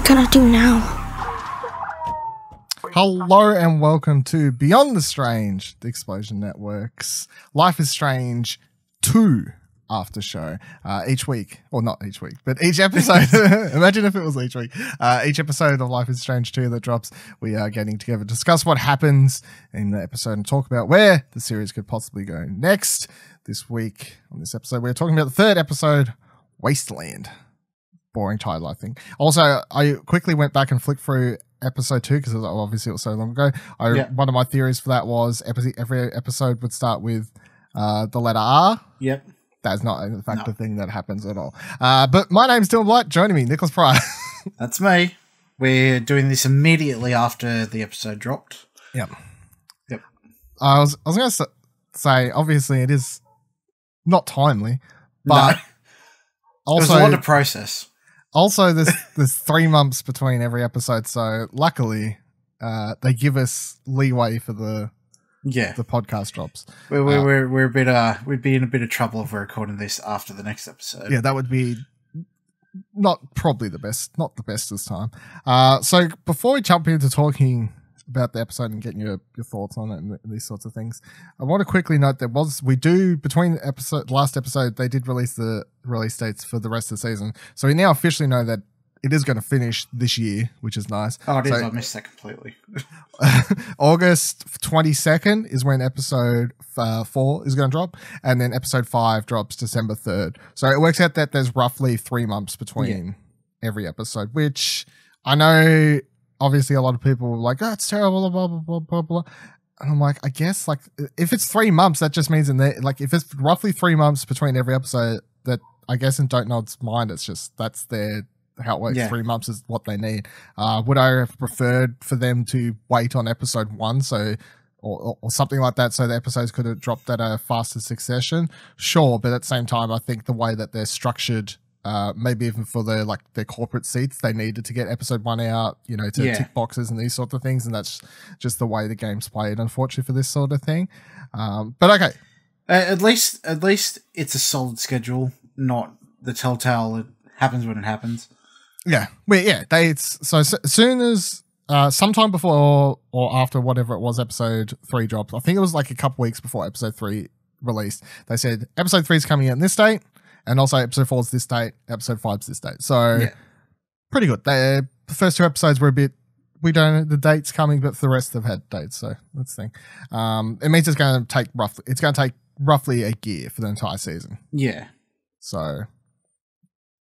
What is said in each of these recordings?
gonna do now? Hello and welcome to Beyond the Strange, the Explosion Network's Life is Strange 2 Aftershow. Each week, or not each week, but each episode, imagine if it was each week, each episode of Life is Strange 2 that drops, we are getting together to discuss what happens in the episode and talk about where the series could possibly go next. This week, on this episode, we're talking about the third episode, Wasteland. Boring title, I think. Also, I quickly went back and flicked through episode 2 because obviously it was so long ago. One of my theories for that was every episode would start with the letter R. Yep. That's not in fact the thing that happens at all. But my name's Dylan Blight. Joining me, Nicholas Pryor. That's me. We're doing this immediately after the episode dropped. Yep. I was going to say, obviously it is not timely, but also it was a lot to process. Also, there's 3 months between every episode, so luckily they give us leeway for the podcast drops. We'd be in a bit of trouble if we're recording this after the next episode. Yeah, that would be not the best this time. So before we jump into talking about the episode and getting your thoughts on it and these sorts of things, I want to quickly note that between last episode they did release the release dates for the rest of the season, so we now officially know that it is going to finish this year, which is nice. Oh, it is. I missed that completely. August 22nd is when episode 4 is going to drop, and then episode 5 drops December 3rd. So it works out that there's roughly 3 months between every episode, which I know obviously a lot of people were like, oh, it's terrible, blah, blah, blah, blah, blah. And I'm like, I guess like if it's 3 months, that just means if it's roughly 3 months between every episode, that I guess in Don't Nod's mind, it's just that's how it works. Yeah. 3 months is what they need. Would I have preferred for them to wait on episode 1 or something like that, so the episodes could have dropped at a faster succession? Sure, but at the same time, I think the way that they're structured, maybe even for their corporate seats, they needed to get episode 1 out, to tick boxes and these sorts of things, and that's just the way the game's played, unfortunately, for this sort of thing. But okay, at least it's a solid schedule, not the telltale. It happens when it happens. Yeah, so as soon as sometime before or after whatever it was, episode 3 dropped. I think it was like a couple weeks before episode 3 released. They said episode 3 is coming out in this date, and also episode 4 is this date, episode 5 is this date. So pretty good. The first 2 episodes were a bit, we don't know the dates coming, but for the rest have had dates. So that's the thing. It means it's going to take roughly a year for the entire season. Yeah. So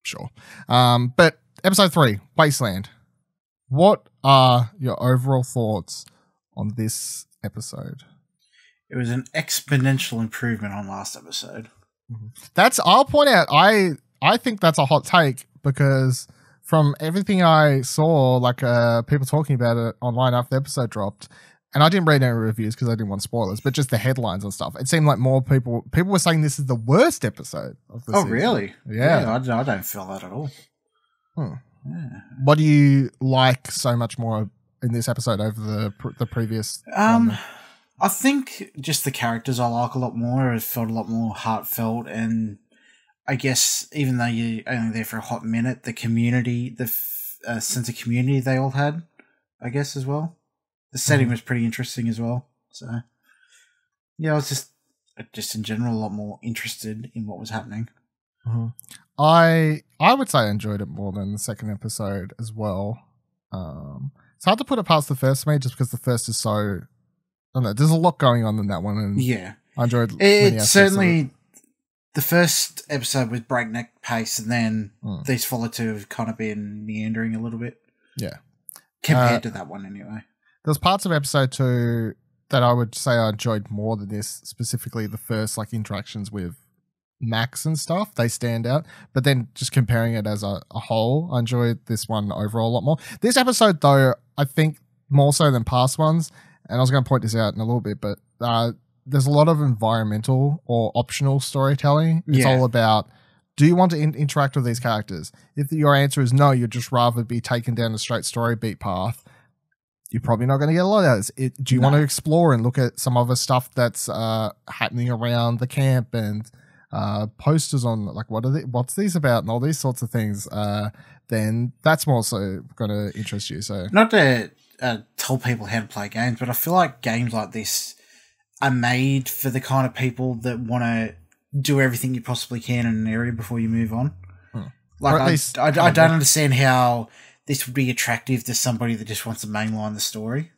sure. But episode 3, Wasteland. What are your overall thoughts on this episode? It was an exponential improvement on last episode. I'll point out, I think that's a hot take, because from everything I saw, people talking about it online after the episode dropped, and I didn't read any reviews because I didn't want spoilers, but just the headlines and stuff, it seemed like more people were saying this is the worst episode of the season. Oh, really? Yeah. I don't feel that at all. Yeah. What do you like so much more in this episode over the previous one? I think just the characters I like a lot more. It felt a lot more heartfelt, and I guess even though you're only there for a hot minute, the community, the sense of community they all had, I guess, as well. The setting was pretty interesting as well. So, yeah, I was just in general a lot more interested in what was happening. Mm-hmm. I would say I enjoyed it more than the second episode as well. It's hard to put it past the first to me, just because the first is so, I don't know, there's a lot going on in that one, and I enjoyed it. Certainly, the first episode was breakneck pace, and then these follow two have kind of been meandering a little bit. Yeah. Compared to that one, anyway. There's parts of episode 2 that I would say I enjoyed more than this, specifically the first interactions with Max and stuff. They stand out, but then just comparing it as a whole, I enjoyed this one overall a lot more. This episode, though, I think more so than past ones, and I was going to point this out in a little bit, but there's a lot of environmental or optional storytelling. It's all about, do you want to interact with these characters? If your answer is no, you'd just rather be taken down a straight story beat path, you're probably not going to get a lot out of this. Do you want to explore and look at some other stuff that's happening around the camp, and posters on what's these about, and all these sorts of things? then that's more so going to interest you. So not to tell people how to play games, but I feel like games like this are made for the kind of people that want to do everything you possibly can in an area before you move on. Like, I don't understand how this would be attractive to somebody that just wants to mainline the story.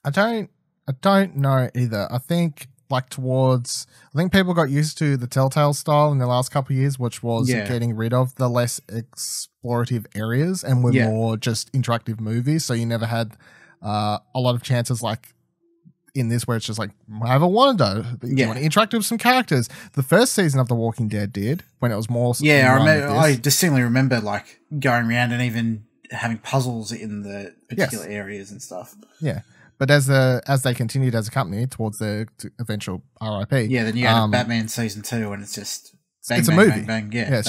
I don't know either. I think people got used to the Telltale style in the last couple of years, which was getting rid of the less explorative areas and were more just interactive movies. So you never had a lot of chances like in this where it's just like, have a wander. You want to interact with some characters. The first season of The Walking Dead did when it was more. I distinctly remember like going around and even having puzzles in the particular areas and stuff. Yeah. But as they continued as a company towards their eventual RIP. Yeah, then you had Batman season 2 and it's just bang, it's a bang, movie. Bang, bang. Yeah, it's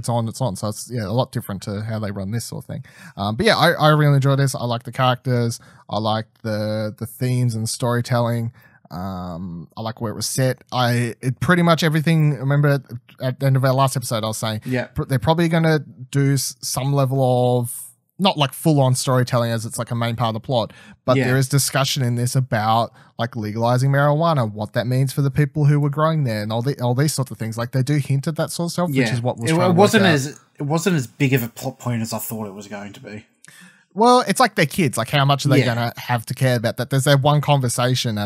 on. So it's a lot different to how they run this sort of thing. But yeah, I really enjoy this. I like the characters. I like the themes and the storytelling. I like where it was set. It pretty much everything. Remember at the end of our last episode, I was saying they're probably going to do some level of, not like full on storytelling as it's like a main part of the plot, but there is discussion in this about like legalizing marijuana, what that means for the people who were growing there, and all these sorts of things. Like they do hint at that sort of stuff, which is what was. It wasn't as big of a plot point as I thought it was going to be. Well, it's like they're kids. Like, how much are they going to have to care about that? There's that one conversation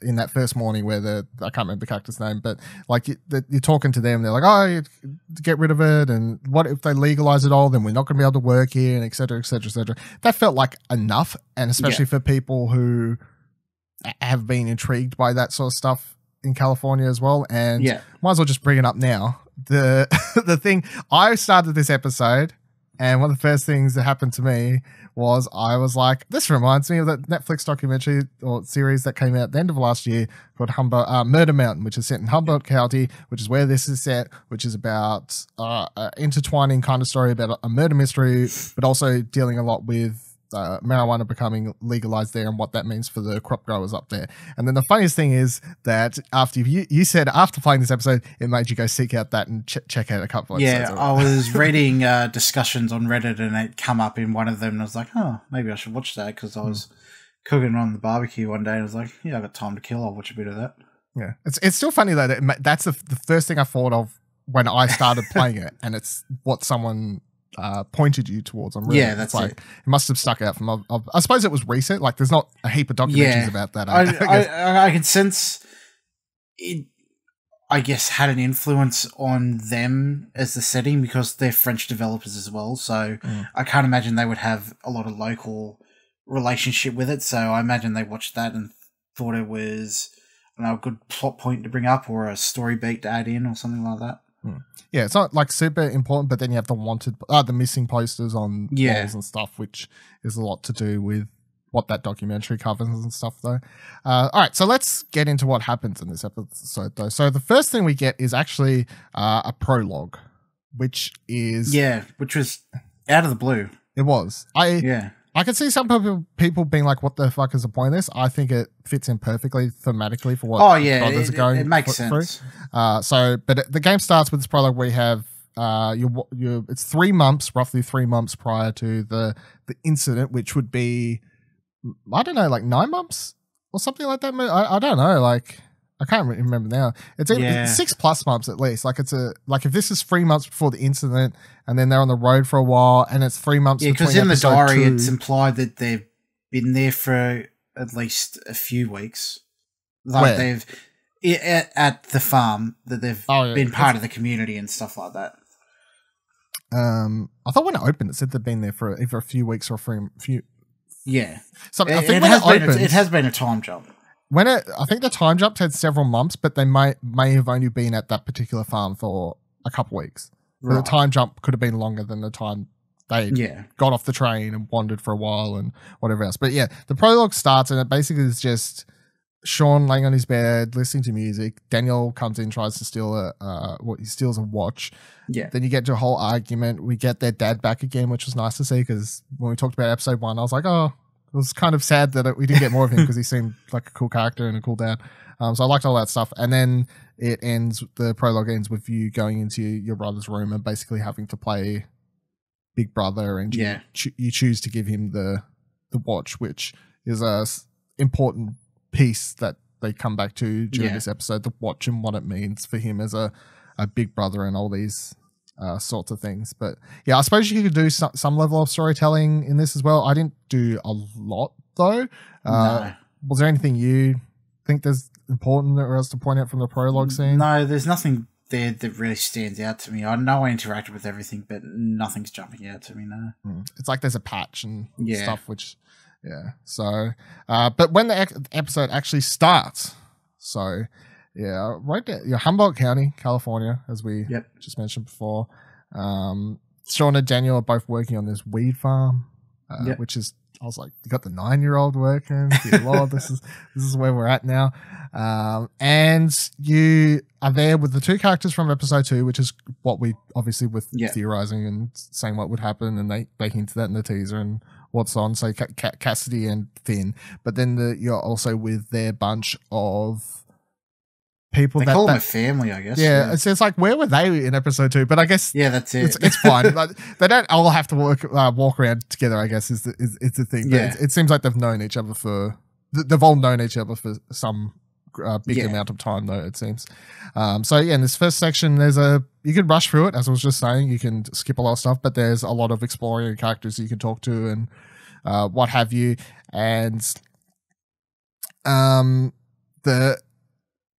in that first morning where I can't remember the character's name, but like you're talking to them. They're like, oh, get rid of it. And what if they legalize it all? Then we're not going to be able to work here, and et cetera, et cetera, et cetera. That felt like enough. And especially for people who have been intrigued by that sort of stuff in California as well. And might as well just bring it up now. The thing, I started this episode, and one of the first things that happened to me was I was like, this reminds me of that Netflix documentary or series that came out at the end of last year called Murder Mountain, which is set in Humboldt County, which is where this is set, which is about intertwining kind of story about a murder mystery, but also dealing a lot with marijuana becoming legalized there and what that means for the crop growers up there. And then the funniest thing is that after you said after playing this episode, it made you go seek out that and check out a couple of episodes. Yeah, I was reading discussions on Reddit and it come up in one of them and I was like, oh, maybe I should watch that because I was cooking on the barbecue one day and I was like, yeah, I got time to kill. I'll watch a bit of that. Yeah, it's still funny though. That's the first thing I thought of when I started playing it, and it's what someone pointed you towards on Reddit. Yeah, that's like, it must have stuck out from. I suppose it was recent. Like, there's not a heap of documentaries about that. I can sense it. I guess had an influence on them as the setting because they're French developers as well. So I can't imagine they would have a lot of local relationship with it. So I imagine they watched that and thought it was, I don't know, a good plot point to bring up or a story beat to add in or something like that. Yeah, it's not like super important, but then you have the missing posters on walls and stuff, which is a lot to do with what that documentary covers and stuff, though. All right, so let's get into what happens in this episode, though. So the first thing we get is actually a prologue, which was out of the blue. It was. I can see some people being like, what the fuck is the point of this? I think it fits in perfectly thematically for what brothers are going it makes sense. But the game starts with this prologue where you have it's 3 months, roughly 3 months prior to the incident, which would be, I don't know, like 9 months or something like that. I don't know, like I can't remember now. It's 6+ months at least. Like if this is 3 months before the incident, and then they're on the road for a while, and it's 3 months. Yeah, because in the diary it's implied that they've been there for at least a few weeks. Like they've at the farm that they've been part of the community and stuff like that. I thought when it opened, it said they've been there for either a few weeks or a few. Yeah, so I think it has been a time jump. I think the time jump had several months, but they may have only been at that particular farm for a couple weeks. Right. The time jump could have been longer than the time they got off the train and wandered for a while and whatever else. But yeah, the prologue starts and it basically is just Sean laying on his bed, listening to music. Daniel comes in, tries to steal he steals a watch. Yeah. Then you get to a whole argument. We get their dad back again, which was nice to see because when we talked about episode 1, I was like, oh, it was kind of sad that we didn't get more of him because he seemed like a cool character and a cool dad. So I liked all that stuff. And then the prologue ends with you going into your brother's room and basically having to play big brother, and you choose to give him the watch, which is a important piece that they come back to during this episode, the watch and what it means for him as a big brother and all these sorts of things. But yeah, I suppose you could do some level of storytelling in this as well. I didn't do a lot though. No. Was there anything you think there's important or else to point out from the prologue scene? No, there's nothing there that really stands out to me. I know I interacted with everything, but nothing's jumping out to me now. It's like there's a patch and stuff, which so but when the episode actually starts, so right there, Humboldt County, California, as we just mentioned before. Sean and Daniel are both working on this weed farm, which is, I was like, you got the 9-year-old working. Dear Lord, this is where we're at now. And you are there with the two characters from episode 2, which is what we obviously were theorizing and saying what would happen, and they hinted that in the teaser and what's on. So Cassidy and Finn, but then you're also with their bunch of people they call them a family, I guess. Yeah, it's like, where were they in episode 2? But I guess that's it. It's fine. Like, they don't all have to walk around together, I guess, is the thing. But it seems like they've known each other they've all known each other for some big amount of time, though, it seems. So in this first section, you can rush through it, as I was just saying. You can skip a lot of stuff, but there's a lot of exploring characters you can talk to and what have you. And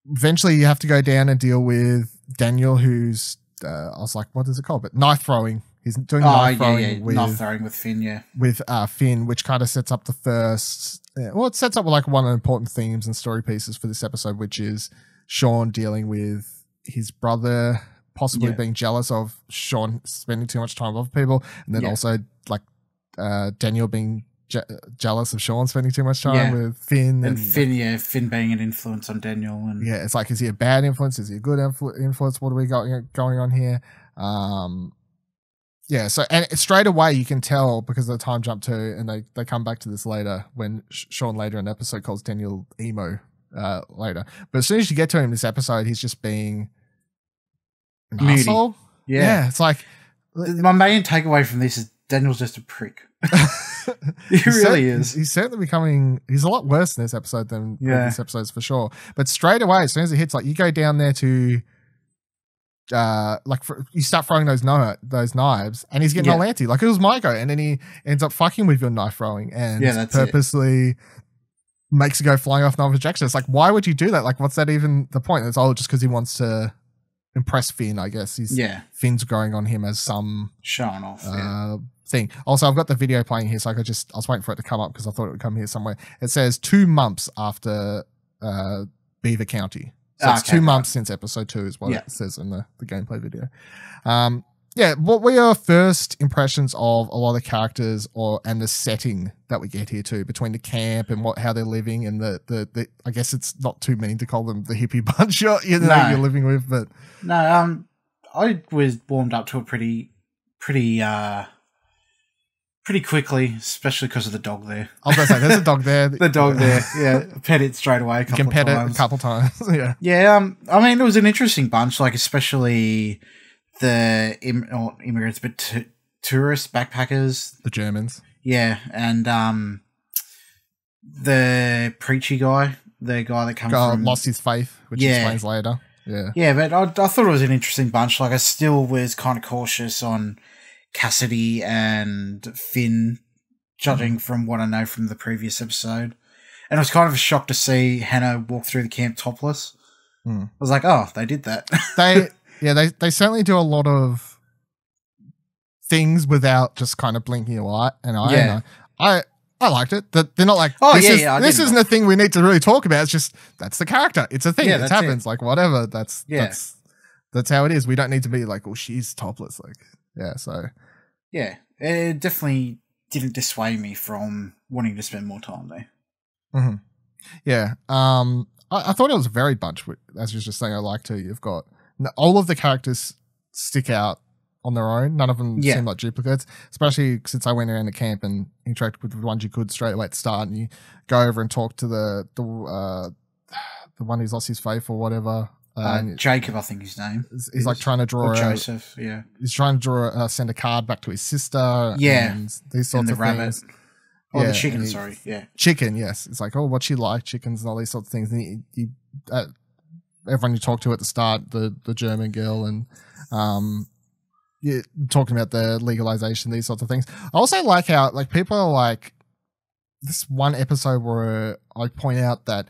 eventually you have to go down and deal with Daniel, who's I was like, what is it called? But knife throwing. He's doing knife throwing knife throwing with Finn, with Finn, which kind of sets up the first. It sets up like one of the important themes and story pieces for this episode, which is Sean dealing with his brother possibly being jealous of Sean spending too much time with other people, and then also like Daniel being jealous of Sean spending too much time with Finn, and Finn being an influence on Daniel, and it's like, is he a bad influence? Is he a good influence? What are we got going on here? So and straight away you can tell because of the time jump too, and they come back to this later when Sean later in the episode calls Daniel emo later. But as soon as you get to him in this episode, he's just being an asshole. Yeah, it's like my main takeaway from this is Daniel's just a prick. He really is. He's certainly becoming. He's a lot worse in this episode than previous episodes for sure. But straight away, as soon as it hits, like you go down there to, you start throwing those knives, and he's getting all anti. Like it was my go, and then he ends up fucking with your knife throwing, and purposely makes it go flying off knife ejection. It's like, why would you do that? Like, what's that even the point? It's all just because he wants to impress Finn, I guess. Finn's growing on him as some showing off thing. Also, I've got the video playing here, so I was waiting for it to come up because I thought it would come here somewhere. It says 2 months after Beaver County. So it's 2 months since episode 2 is what it says in the gameplay video. What were your first impressions of a lot of the characters and the setting that we get here too, between the camp and how they're living and the I guess it's not too mean to call them the hippie bunch you're living with, but no, I was warmed up to it pretty quickly, especially because of the dog there. I was going to say, there's a dog there. The dog there, pet it straight away a couple of times. I mean, it was an interesting bunch, like especially the immigrants, but tourists, backpackers. The Germans. Yeah, and the preachy guy, the guy that comes from... lost his faith, which he explains later. Yeah, but I thought it was an interesting bunch. Like, I still was kind of cautious on Cassidy and Finn, judging from what I know from the previous episode. And it was kind of a shock to see Hannah walk through the camp topless. I was like, oh, they did that. They certainly do a lot of things without just kind of blinking an eye. And I liked it. They're not like, this isn't a thing we need to really talk about. It's just, that's the character. It's a thing. It happens. Like, whatever. That's how it is. We don't need to be like, oh, she's topless. Like, it definitely didn't dissuade me from wanting to spend more time there. I thought it was a varied bunch. As you were just saying, I like to. You've got all of the characters stick out on their own. None of them seem like duplicates, especially since I went around the camp and interacted with the ones you could straight away at the start, and you go over and talk to the one who's lost his faith or whatever. Jacob, I think his name. He's like trying to draw or Joseph, He's trying to draw send a card back to his sister. Yeah. And these sorts of rabbit. things. Oh, the chicken, sorry. Yeah. Chicken, yes. It's like, oh, what's she like? Chickens and all these sorts of things. And everyone you talk to at the start, the German girl, and talking about the legalization, these sorts of things. I also like how like people are like this one episode where I point out that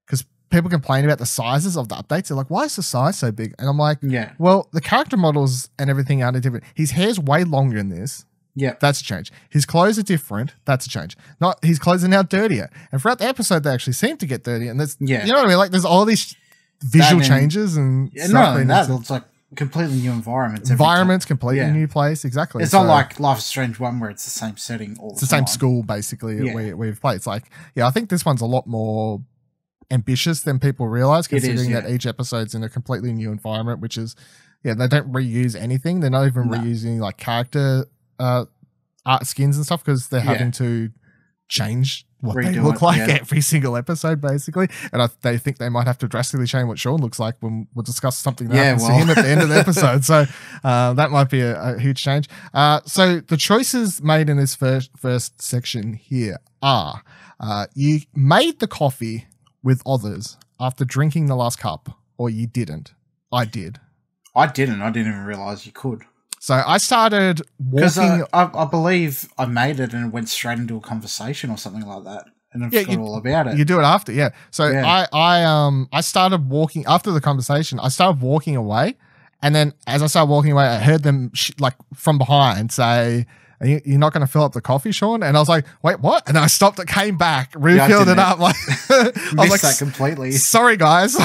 because people complain about the sizes of the updates, they're like, why is the size so big? And I'm like, well, the character models and everything are different. His hair's way longer in this. Yeah, that's a change. His clothes are different. That's a change. Not his clothes are now dirtier. And throughout the episode, they actually seem to get dirty. And that's you know what I mean. Like there's all these visual changes and not only that, it's like completely new environments. Environments, completely new place. Exactly. It's not like Life is Strange 1 where it's the same setting all the time. It's the same school basically we've played. It's like I think this one's a lot more ambitious than people realize, considering that each episode's in a completely new environment, which is they don't reuse anything. They're not even reusing like character art skins and stuff because they're having to change what they look like every single episode basically, and they think they might have to drastically change what Sean looks like when we'll discuss something that happens to him at the end of the episode. So that might be a huge change. So the choices made in this first section here are you made the coffee with others after drinking the last cup, or you didn't. I didn't even realize you could. So I started walking. I believe I made it and it went straight into a conversation or something like that, and I forgot all about it. You do it after, So I started walking after the conversation. I started walking away, and then as I started walking away, I heard them like from behind say, "You're not going to fill up the coffee, Sean?" And I was like, "Wait, what?" And then I stopped it, came back, refilled it up. Like I was like, that completely. Sorry, guys.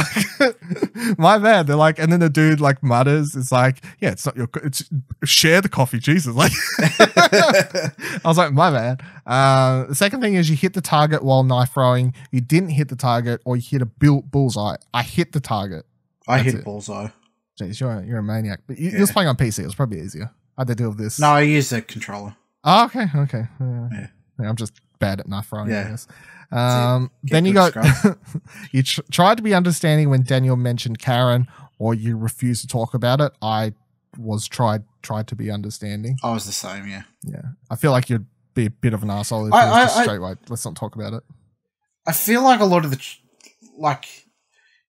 My bad. They're like, and then the dude like mutters, "It's like, it's not it's share the coffee, Jesus." Like, I was like, my bad. The second thing is you hit the target while knife throwing. You didn't hit the target, or you hit a bullseye. I hit the target. I hit bullseye. Jeez, you're a maniac. But you was playing on PC. It was probably easier. I had to deal with this. No, I used a controller. Oh, okay. Yeah, I'm just bad at knife throwing, I guess. Then you got you tried to be understanding when Daniel mentioned Karen, or you refused to talk about it. I was tried to be understanding. I was the same, yeah. I feel like you'd be a bit of an arsehole if you just straight away, let's not talk about it. I feel like a lot of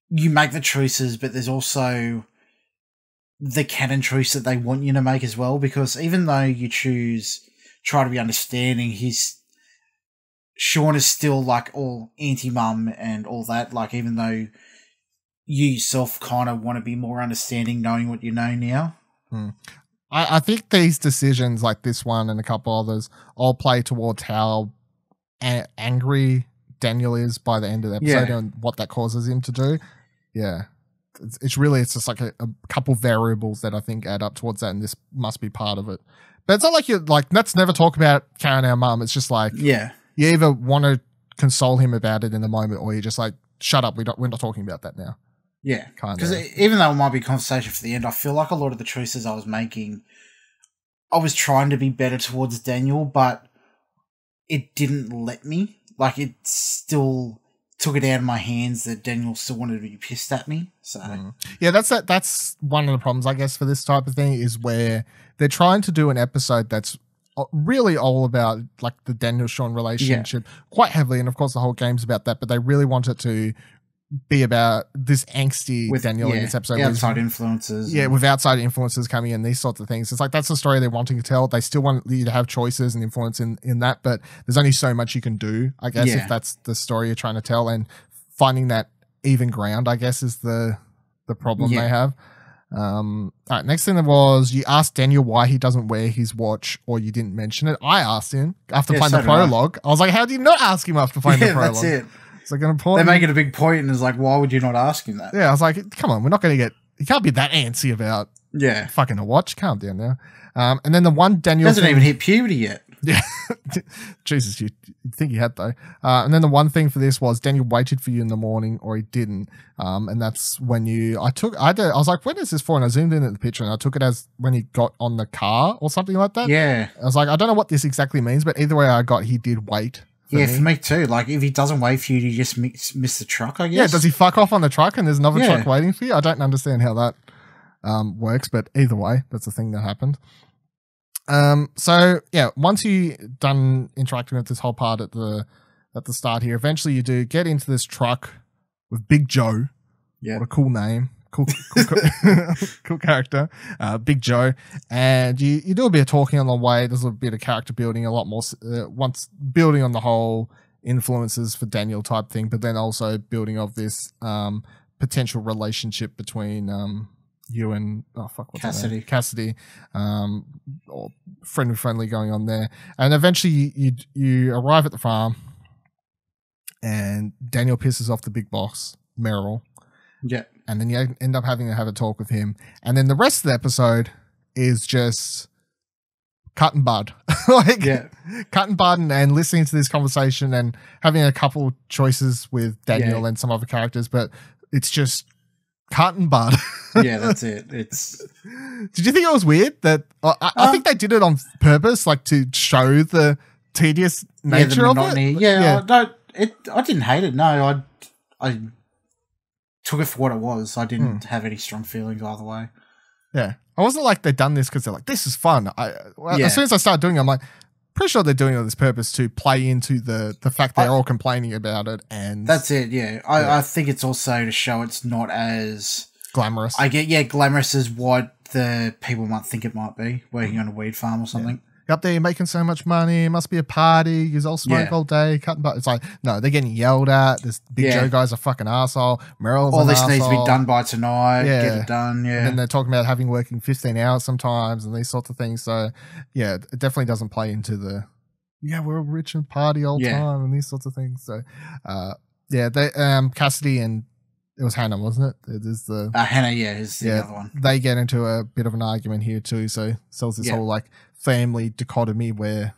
you make the choices, but there's also the canon choice that they want you to make as well, because even though you try to be understanding, Sean is still like all anti-mum and all that, like even though you yourself kind of want to be more understanding knowing what you know now. I think these decisions like this one and a couple others all play towards how angry Daniel is by the end of the episode and what that causes him to do. It's just like a couple variables that I think add up towards that, and this must be part of it. But it's not like you're like, let's never talk about Karen, our mum. It's just like, you either want to console him about it in the moment, or you're just like, shut up, we're not talking about that now. Because even though it might be a conversation for the end, I feel like a lot of the choices I was making, I was trying to be better towards Daniel, but it didn't let me. Like, it still took it out of my hands that Daniel still wanted to be pissed at me. So that's one of the problems, I guess, for this type of thing, is where they're trying to do an episode that's really all about like the Daniel Sean relationship quite heavily, and of course the whole game's about that, but they really want it to be about this angsty with Daniel in this episode. Outside influences. With outside influences coming in, these sorts of things. It's like that's the story they're wanting to tell. They still want you to have choices and influence in that, but there's only so much you can do, I guess, if that's the story you're trying to tell. And finding that even ground, I guess, is the problem they have. All right, next thing was you asked Daniel why he doesn't wear his watch, or you didn't mention it. I asked him after playing the prologue. I was like, how do you not ask him after playing the prologue? That's it. It's like an important. They make it a big point, and it's like, why would you not ask him that? Yeah, I was like, come on, we're not going to get. You can't be that antsy about fucking a watch. Calm down now. And then the one Daniel hasn't even hit puberty yet. Yeah, Jesus, you'd think he had though. And then the one thing for this was Daniel waited for you in the morning, or he didn't. And that's when I was like, when is this for? And I zoomed in at the picture, and I took it as when he got on the car or something like that. Yeah, I was like, I don't know what this exactly means, but either way, I got he did wait For me too. Like, if he doesn't wait for you, you just miss the truck, I guess. Yeah, does he fuck off on the truck and there's another truck waiting for you? I don't understand how that works, but either way, that's the thing that happened. So yeah, once you done interacting with this whole part at the start here, eventually you do get into this truck with Big Joe. Yeah. What a cool name. Cool character. Big Joe. And you do a bit of talking on the way. There's a bit of character building, a lot more, once building on the whole influences for Daniel type thing, but then also building of this potential relationship between you and Cassidy, or friendly going on there. And eventually you arrive at the farm and Daniel pisses off the big boss, Merrill. Yeah. And then you end up having to have a talk with him. And then the rest of the episode is just cut and bud. Cut and bud and listening to this conversation and having a couple choices with Daniel and some other characters, but it's just cut and bud. Yeah, that's it. Did you think it was weird that I think they did it on purpose, like to show the tedious nature of it? Yeah. I didn't hate it. No, I took it for what it was. I didn't have any strong feelings either way. Yeah. I wasn't like they'd done this because they're like, this is fun. As soon as I started doing it, I'm like, pretty sure they're doing it on this purpose to play into the fact they're all complaining about it. And that's it, yeah. I think it's also to show it's not as glamorous. Glamorous as what the people might think it might be, working on a weed farm or something. Yeah. You're up there, you're making so much money, it must be a party, you all smoke all day, cutting butt. It's like, no, they're getting yelled at. This Big Joe guy's a fucking asshole. Merrill's all an this arsehole. Needs to be done by tonight. Yeah. Get it done. Yeah. And then they're talking about working 15 hours sometimes and these sorts of things. So yeah, it definitely doesn't play into the we're all rich and party all time and these sorts of things. So they Cassidy and it was Hannah, wasn't it? There's the Hannah, is the other one. They get into a bit of an argument here too. So sells this whole like family dichotomy where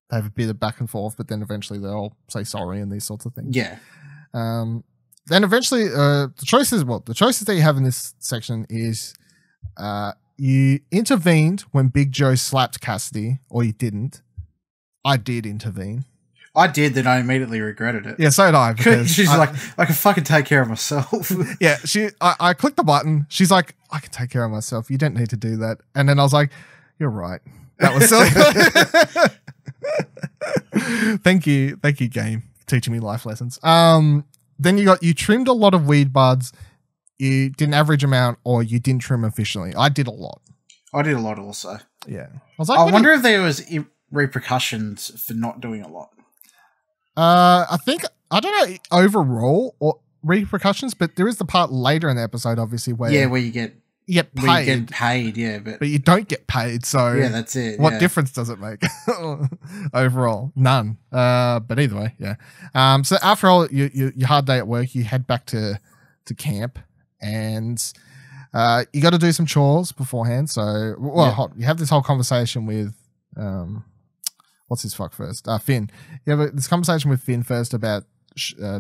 they have a bit of back and forth, but then eventually they all say sorry and these sorts of things. Yeah. Then eventually, the choices that you have in this section is you intervened when Big Joe slapped Cassidy, or you didn't. I did intervene. I did, then I immediately regretted it. Yeah, so did I. Because she's like, I can fucking take care of myself. Yeah, I clicked the button. She's like, I can take care of myself. You don't need to do that. And then I was like, you're right. That was silly. Thank you, game, for teaching me life lessons. Then you trimmed a lot of weed buds. You did an average amount, or you didn't trim efficiently. I did a lot. I did a lot also. Yeah. I was like, I wonder if there was repercussions for not doing a lot. I think, I don't know overall or repercussions, but there is the part later in the episode, obviously, where you get paid. Where you get paid, but you don't get paid. So that's it. What difference does it make overall? None. But either way, yeah. So after all your hard day at work, you head back to camp, and you got to do some chores beforehand. So you have this whole conversation with what's his fuck first? Finn. You have this conversation with Finn first about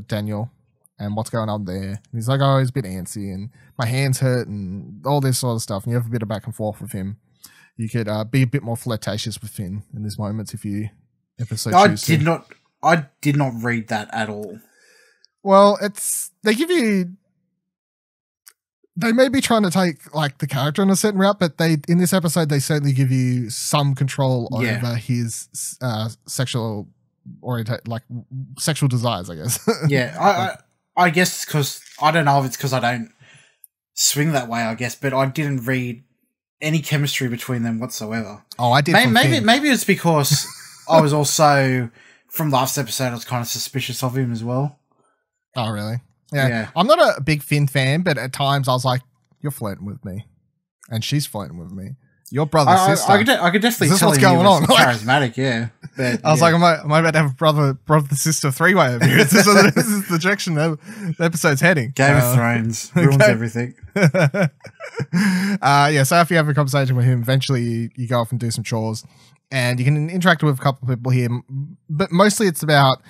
Daniel and what's going on there. And he's like, oh, he's a bit antsy and my hands hurt and all this sort of stuff. And you have a bit of back and forth with him. You could be a bit more flirtatious with Finn in these moments if so choose to. I did not read that at all. Well, they may be trying to take like the character in a certain route, but in this episode they certainly give you some control over his sexual desires, I guess. Yeah, I guess because I don't know if it's because I don't swing that way, I guess, but I didn't read any chemistry between them whatsoever. Oh, I did. Maybe it's because I was also from last episode I was kind of suspicious of him as well. Oh, really? Yeah. I'm not a big Finn fan, but at times I was like, you're flirting with me. And she's flirting with me. Your brother's sister. I could definitely tell what's going on. Charismatic, yeah. But, I was like, am I about to have a brother-sister three-way over here? This is the direction the episode's heading. Game of Thrones ruins everything. So after you have a conversation with him, eventually you go off and do some chores. And you can interact with a couple of people here. But mostly it's about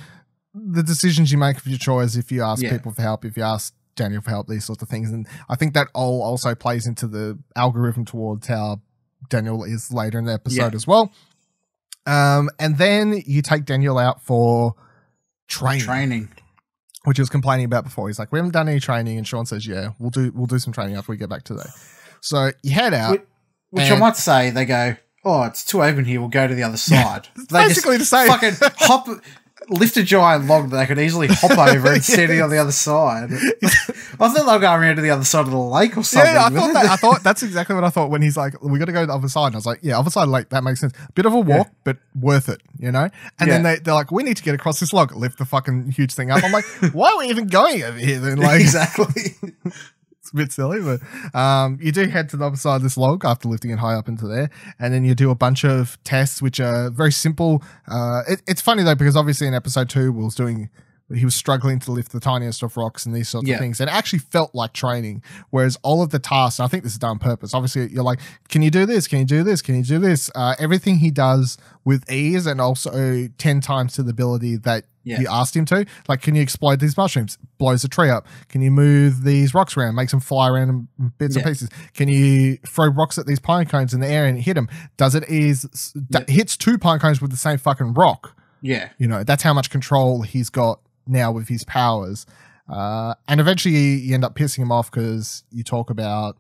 the decisions you make for your chores, if you ask people for help, if you ask Daniel for help, these sorts of things. And I think that all also plays into the algorithm towards how Daniel is later in the episode as well. And then you take Daniel out for training. Which he was complaining about before. He's like, we haven't done any training, and Sean says, yeah, we'll do some training after we get back today. So you head out. Which I might say, they go, oh, it's too open here, we'll go to the other side. They basically the same. Fucking lift a giant log that they could easily hop over and standing on the other side. I thought they were going around to the other side of the lake or something. Yeah, I thought that's exactly what I thought when he's like, we got to go to the other side. And I was like, yeah, other side of the lake, that makes sense. Bit of a walk, but worth it, you know? And then they're like, we need to get across this log, lift the fucking huge thing up. I'm like, why are we even going over here then? Like, exactly. It's a bit silly, but you do head to the other side of this log after lifting it high up into there, and then you do a bunch of tests which are very simple. It's funny though, because obviously in episode 2 he was struggling to lift the tiniest of rocks and these sorts of things. It actually felt like training, whereas all of the tasks, and I think this is done on purpose, obviously you're like, can you do this? Can you do this? Can you do this? Everything he does with ease, and also 10 times to the ability that you asked him to. Like, can you explode these mushrooms? Blows a tree up. Can you move these rocks around? Makes them fly around in bits and pieces. Can you throw rocks at these pine cones in the air and hit them? Does it hits 2 pine cones with the same fucking rock? Yeah. You know, that's how much control he's got now with his powers. And eventually you end up pissing him off because you talk about,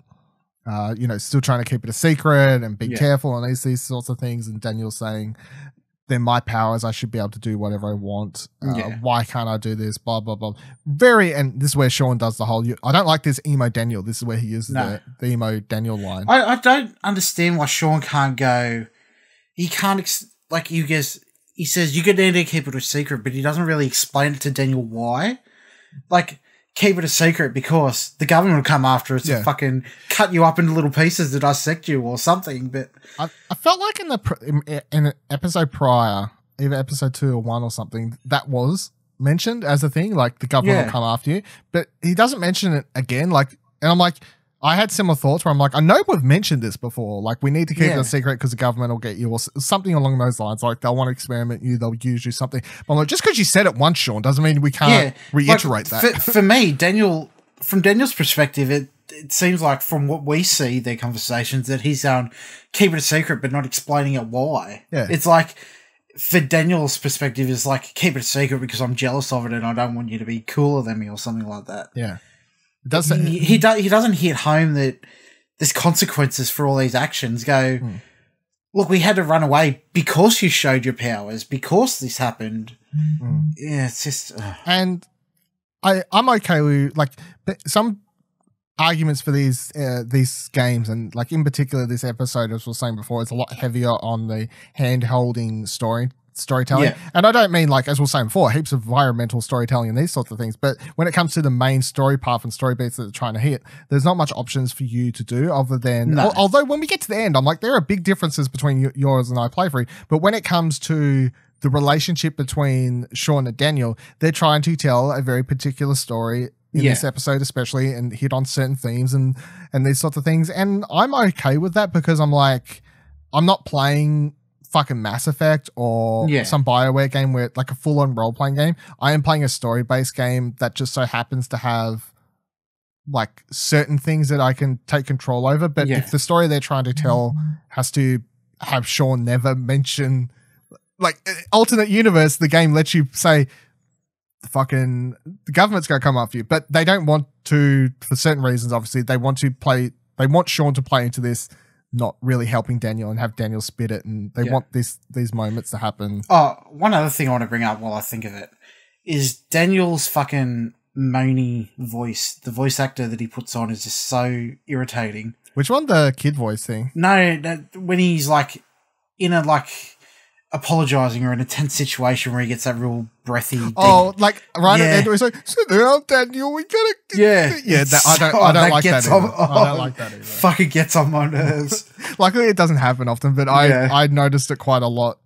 still trying to keep it a secret and be careful and these sorts of things. And Daniel's saying, they're my powers. I should be able to do whatever I want. Why can't I do this? Blah, blah, blah. And this is where Sean does the whole, I don't like this emo Daniel. This is where he uses the emo Daniel line. I don't understand why Sean can't go, he can't, he says, you could need to keep it a secret, but he doesn't really explain it to Daniel why. Like, keep it a secret because the government will come after us and fucking cut you up into little pieces to dissect you or something. But I felt like in an episode prior, either episode 2 or 1 or something, that was mentioned as a thing, like the government will come after you. But he doesn't mention it again. Like, and I'm like, I had similar thoughts where I'm like, I know we've mentioned this before. Like, we need to keep it a secret because the government will get you or something along those lines. Like, they'll want to experiment you. They'll use you something. But I'm like, just because you said it once, Sean, doesn't mean we can't reiterate that. For me, from Daniel's perspective, it seems like from what we see, their conversations, that he's keep it a secret but not explaining it why. Yeah. It's like, for Daniel's perspective, it's like, keep it a secret because I'm jealous of it and I don't want you to be cooler than me or something like that. Yeah. He doesn't hit home that there's consequences for all these actions. Look, we had to run away because you showed your powers, because this happened. Yeah, it's just... And I'm okay with, like, some arguments for these games, and, like, in particular this episode, as we were saying before, it's a lot heavier on the hand-holding storytelling. And I don't mean, like, as we were saying before, heaps of environmental storytelling and these sorts of things, but when it comes to the main story path and story beats that they're trying to hit, there's not much options for you to do other than although when we get to the end, I'm like, there are big differences between yours and I playthrough, but when it comes to the relationship between Sean and Daniel, they're trying to tell a very particular story in this episode especially, and hit on certain themes and these sorts of things, and I'm okay with that because I'm like, I'm not playing fucking Mass Effect or some BioWare game where, like, a full-on role-playing game. I am playing a story-based game that just so happens to have, like, certain things that I can take control over. But if the story they're trying to tell has to have Sean never mention, like, alternate universe, the game lets you say, the government's going to come after you. But they don't want to, for certain reasons, obviously. They want Sean to play into this not really helping Daniel and have Daniel spit it, and they want these moments to happen. Oh, one other thing I want to bring up while I think of it is Daniel's fucking moany voice. The voice actor that he puts on is just so irritating. Which one? The kid voice thing? No, when he's like in a apologizing or in a tense situation where he gets that real breathy. Oh, like right at the end where he's like, "Sit down, Daniel. We gotta." I don't like that. I don't like that either. Fucking gets on my nerves. Luckily, it doesn't happen often, but I noticed it quite a lot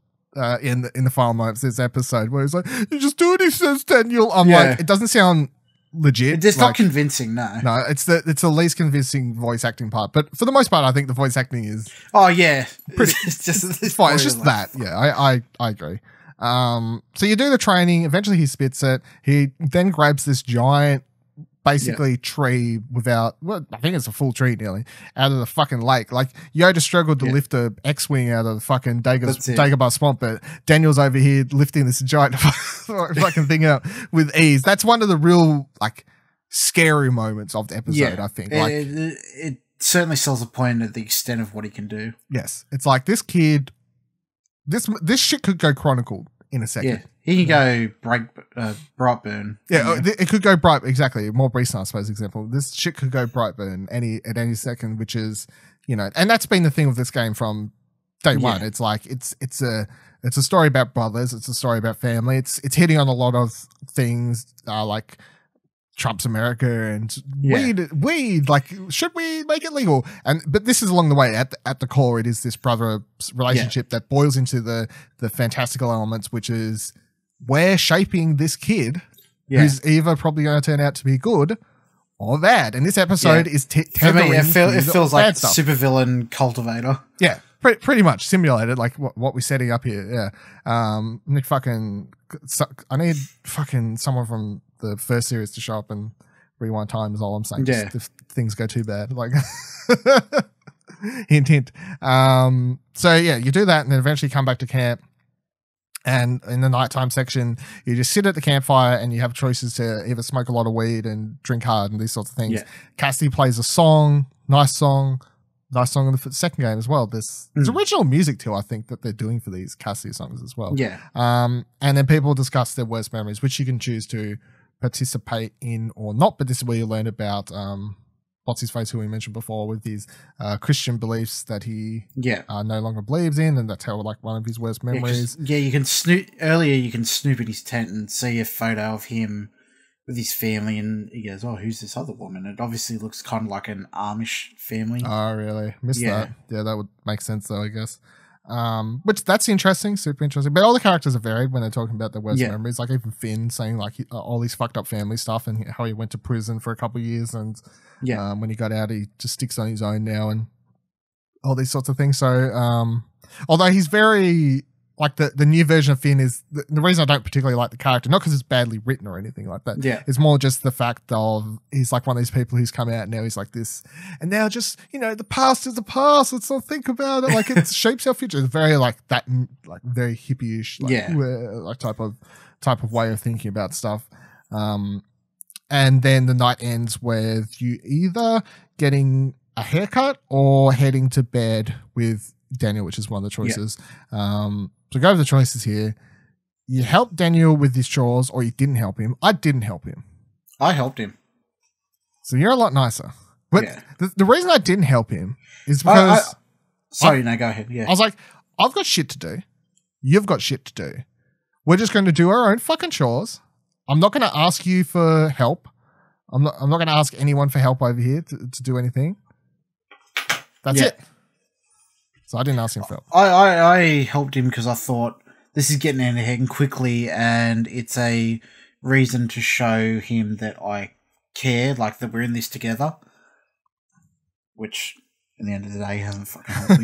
in the final moments of this episode where he's like, "You just do what he says, Daniel." I'm like, it doesn't sound legit. It's not convincing, no. No, it's the least convincing voice acting part. But for the most part, I think the voice acting is pretty. It's fine. It's just that. Yeah, I agree. So you do the training. Eventually, he spits it. He then grabs this giant basically tree without, well, I think it's a full tree nearly, out of the fucking lake. Like, Yoda struggled to lift a X-Wing out of the fucking Dagobah swamp, but Daniel's over here lifting this giant fucking thing out with ease. That's one of the real, like, scary moments of the episode, I think. Like, it certainly sells a point at the extent of what he can do. Yes. It's like, this kid, this shit could go chronicled in a second. Yeah. He can go Brightburn. Yeah, it could go bright. Exactly. More recent, I suppose, example. This shit could go Brightburn at any second, which is, you know, and that's been the thing with this game from day one. It's like, it's a story about brothers. It's a story about family. It's hitting on a lot of things, like Trump's America and weed. Like, should we make it legal? But this is along the way. At the core, it is this brother relationship that boils into the fantastical elements, which is, we're shaping this kid who's either probably going to turn out to be good or bad. And this episode is for me, it feels like supervillain cultivator. Yeah, pretty much simulated, like what we're setting up here. Yeah, I need fucking someone from the first series to show up and rewind time is all I'm saying. Just if things go too bad, like hint. So yeah, you do that and then eventually come back to camp. And in the nighttime section, you just sit at the campfire and you have choices to either smoke a lot of weed and drink hard and these sorts of things. Yeah. Cassidy plays a song, nice song in the second game as well. There's original music too, I think, that they're doing for these Cassidy songs as well. Yeah. And then people discuss their worst memories, which you can choose to participate in or not. But this is where you learn about what's his face, who we mentioned before, with his Christian beliefs that he no longer believes in, and that's how, like, one of his worst memories. You can snoop at his tent and see a photo of him with his family, and he goes, "Oh, who's this other woman?" It obviously looks kind of like an Amish family. Oh, really? Missed that. Yeah, that would make sense though, I guess. Which that's interesting, super interesting. But all the characters are varied when they're talking about their worst memories. Like even Finn saying like all his fucked up family stuff and how he went to prison for a couple of years, and when he got out, he just sticks on his own now and all these sorts of things. So, although he's very like the new version of Finn is the reason I don't particularly like the character, not because it's badly written or anything like that. Yeah, it's more just the fact of he's like one of these people who's come out now. He's like this, and now just, you know, the past is the past. Let's not think about it. Like it shapes our future. It's very like that, like very hippie-ish, like type of way of thinking about stuff. And then the night ends with you either getting a haircut or heading to bed with Daniel, which is one of the choices. So go over the choices here. You helped Daniel with his chores or you didn't help him. I didn't help him. I helped him. So you're a lot nicer. But the reason I didn't help him is because... go ahead. Yeah. I was like, I've got shit to do. You've got shit to do. We're just going to do our own fucking chores. I'm not going to ask you for help. I'm not going to ask anyone for help over here to do anything. That's it. So I didn't ask him for help. I helped him because I thought this is getting out of hand quickly and it's a reason to show him that I care, like that we're in this together. Which, at the end of the day, hasn't fucking helped me.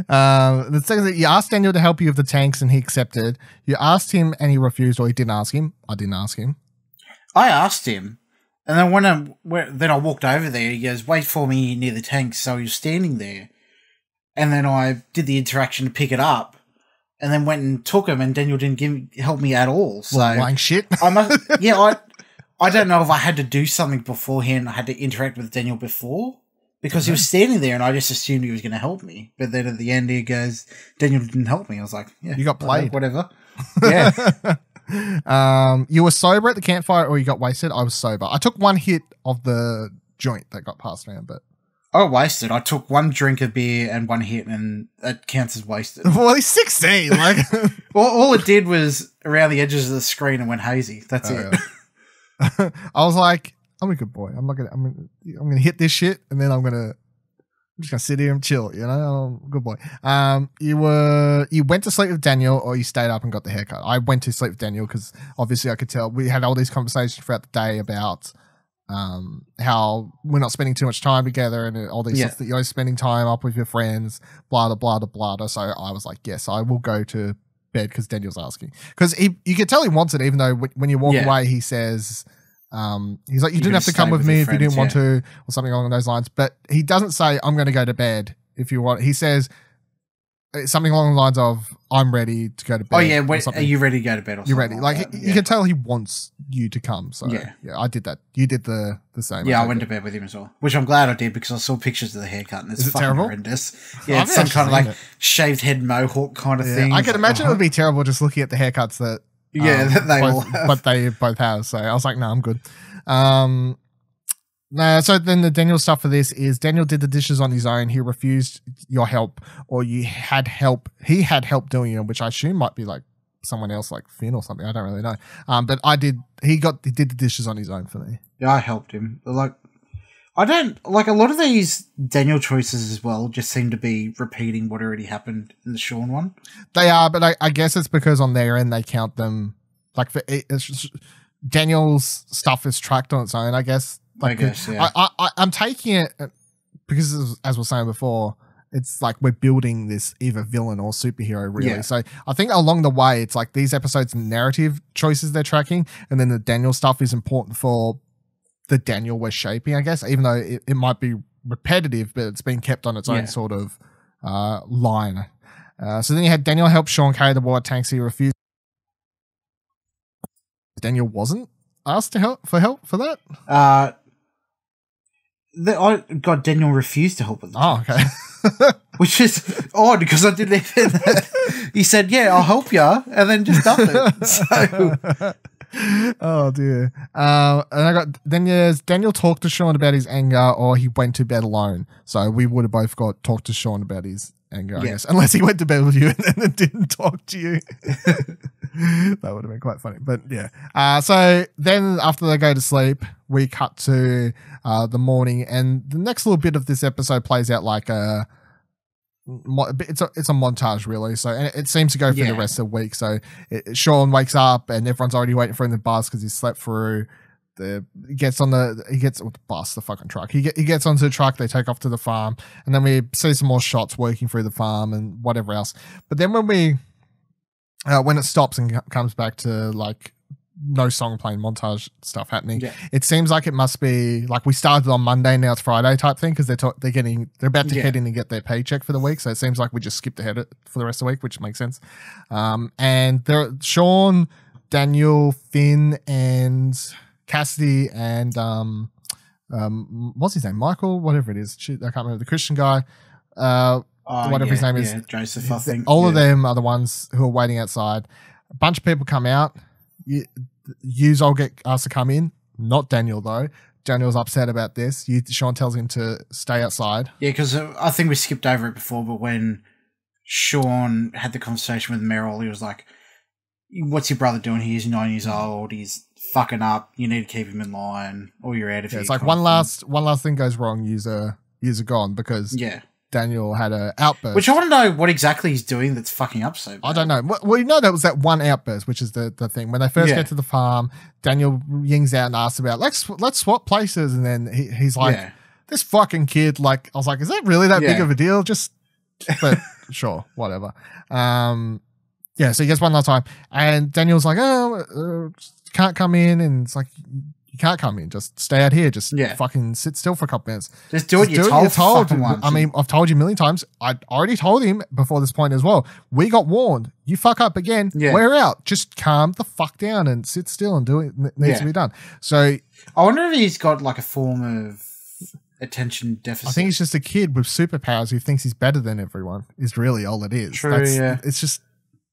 The second thing, you asked Daniel to help you with the tanks and he accepted. You asked him and he refused, or you didn't ask him. I didn't ask him. I asked him. And then then I walked over there, he goes, "Wait for me near the tanks." So he was standing there. And then I did the interaction to pick it up, and then went and took him, and Daniel didn't help me at all. So lying shit. I don't know if I had to do something beforehand. I had to interact with Daniel before because he was standing there, and I just assumed he was going to help me. But then at the end, he goes, "Daniel didn't help me." I was like, "Yeah, you got played, whatever." Yeah. You were sober at the campfire, or you got wasted? I was sober. I took one hit of the joint that got passed around, but I wasted. I took one drink of beer and one hit, and that counts as wasted. Well, he's 16. Like, all it did was around the edges of the screen and went hazy. That's it. Yeah. I was like, I'm a good boy. I'm gonna hit this shit, and then I'm just gonna sit here and chill. You know, I'm a good boy. You went to sleep with Daniel, or you stayed up and got the haircut. I went to sleep with Daniel because obviously I could tell we had all these conversations throughout the day about how we're not spending too much time together and all these stuff that you're spending time up with your friends, blah, blah, blah, blah, blah. So I was like, yes, I will go to bed because Daniel's asking. Because you can tell he wants it, even though when you walk away, he says, He's like, you didn't have to come with me if you didn't want to, or something along those lines. But he doesn't say, I'm going to go to bed if you want. He says something along the lines of, I'm ready to go to bed. Oh, yeah. Are you ready to go to bed or something? You're ready. Like you can tell he wants you to come. So, yeah, I did that. You did the same. Yeah, I went to bed with him as well, which I'm glad I did because I saw pictures of the haircut and it's fucking terrible? horrendous. Yeah, it's some kind of like shaved head mohawk kind of thing. I can imagine it would be terrible just looking at the haircuts that that they all have. But they both have. So I was like, no, I'm good. So then the Daniel stuff for this is Daniel did the dishes on his own. He refused your help, or you had help. He had help doing them, which I assume might be like someone else, like Finn or something. I don't really know. But I did. He did the dishes on his own for me. Yeah, I helped him. Like, I don't like a lot of these Daniel choices as well. Just seem to be repeating what already happened in the Sean one. They are, but I guess it's because on their end they count them like for Daniel's stuff is tracked on its own. I guess. Like, I guess, yeah. I'm taking it because, as we were saying before, it's like we're building this either villain or superhero, really. Yeah. So I think along the way, it's like these episodes' narrative choices they're tracking, and then the Daniel stuff is important for the Daniel we're shaping, I guess, even though it might be repetitive, but it's been kept on its own sort of line. So then you had Daniel help Sean carry the water tanks. He refused. Daniel wasn't asked to help for that? Daniel refused to help with the okay. Which is odd because I didn't even. He said, "Yeah, I'll help you," and then just dumped it. So. Oh dear. And I got Daniel talked to Sean about his anger, or he went to bed alone. So we would have both got talked to Sean about his anger, I guess, unless he went to bed with you and then didn't talk to you. That would have been quite funny, but yeah. So then after they go to sleep, we cut to the morning, and the next little bit of this episode plays out like it's a montage really. So and it seems to go through the rest of the week. So Sean wakes up and everyone's already waiting for him in the bus because he slept through. He gets on the bus, the fucking truck. He gets onto the truck. They take off to the farm, and then we see some more shots working through the farm and whatever else. But then when it stops and comes back to like no song playing, montage stuff happening, it seems like it must be like we started on Monday, now it's Friday type thing because they're about to head in and get their paycheck for the week. So it seems like we just skipped ahead for the rest of the week, which makes sense. And there, Sean, Daniel, Finn, and Cassidy, and what's his name, Michael, whatever it is. I can't remember, the Christian guy. Whatever his name is, Joseph, I think. All of them are the ones who are waiting outside. A bunch of people come out. Yous all get asked to come in. Not Daniel though. Daniel's upset about this. Sean tells him to stay outside. Yeah, because I think we skipped over it before, but when Sean had the conversation with Meryl, he was like, "What's your brother doing? He's 9 years old. He's fucking up. You need to keep him in line, or you're out of here." It's like one last thing goes wrong. Yous are gone because Daniel had an outburst. Which I want to know what exactly he's doing that's fucking up so bad. I don't know. Well, you know that was that one outburst, which is the thing. When they first get to the farm, Daniel yings out and asks about, let's swap places. And then he's like, this fucking kid, like, I was like, is that really that big of a deal? But sure, whatever. So he gets one last time. And Daniel's like, can't come in. And it's like, you can't come in. Just stay out here. Just fucking sit still for a couple minutes. Just do what you're told. I mean, I've told you a million times. I already told him before this point as well. We got warned. You fuck up again, we're out. Just calm the fuck down and sit still and do it. It needs to be done. So I wonder if he's got like a form of attention deficit. I think he's just a kid with superpowers who thinks he's better than everyone. Is really all it is. True. It's just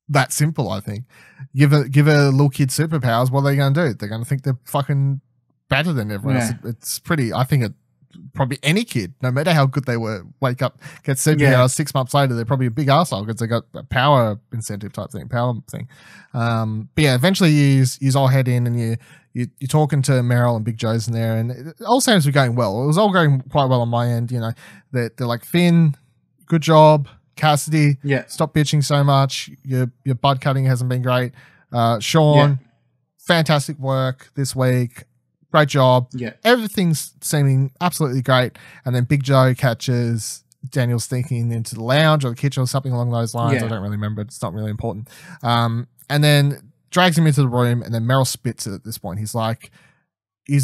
that simple. I think give a little kid superpowers. What are they going to do? They're going to think they're fucking better than everyone else. It's pretty. I think probably any kid, no matter how good they were, wake up, get superpowers 6 months later, they're probably a big arsehole because they got a power incentive type thing, power thing. But yeah, eventually you all head in and you're talking to Meryl and Big Joe's in there, and it all seems to be going well. It was all going quite well on my end. You know, they're like, Finn, good job. Cassidy, stop bitching so much. Your bud cutting hasn't been great. Sean, fantastic work this week. Great job. Yeah. Everything's seeming absolutely great. And then Big Joe catches Daniel sneaking into the lounge or the kitchen or something along those lines. I don't really remember. It's not really important. And then drags him into the room, and then Meryl spits it at this point. He's like,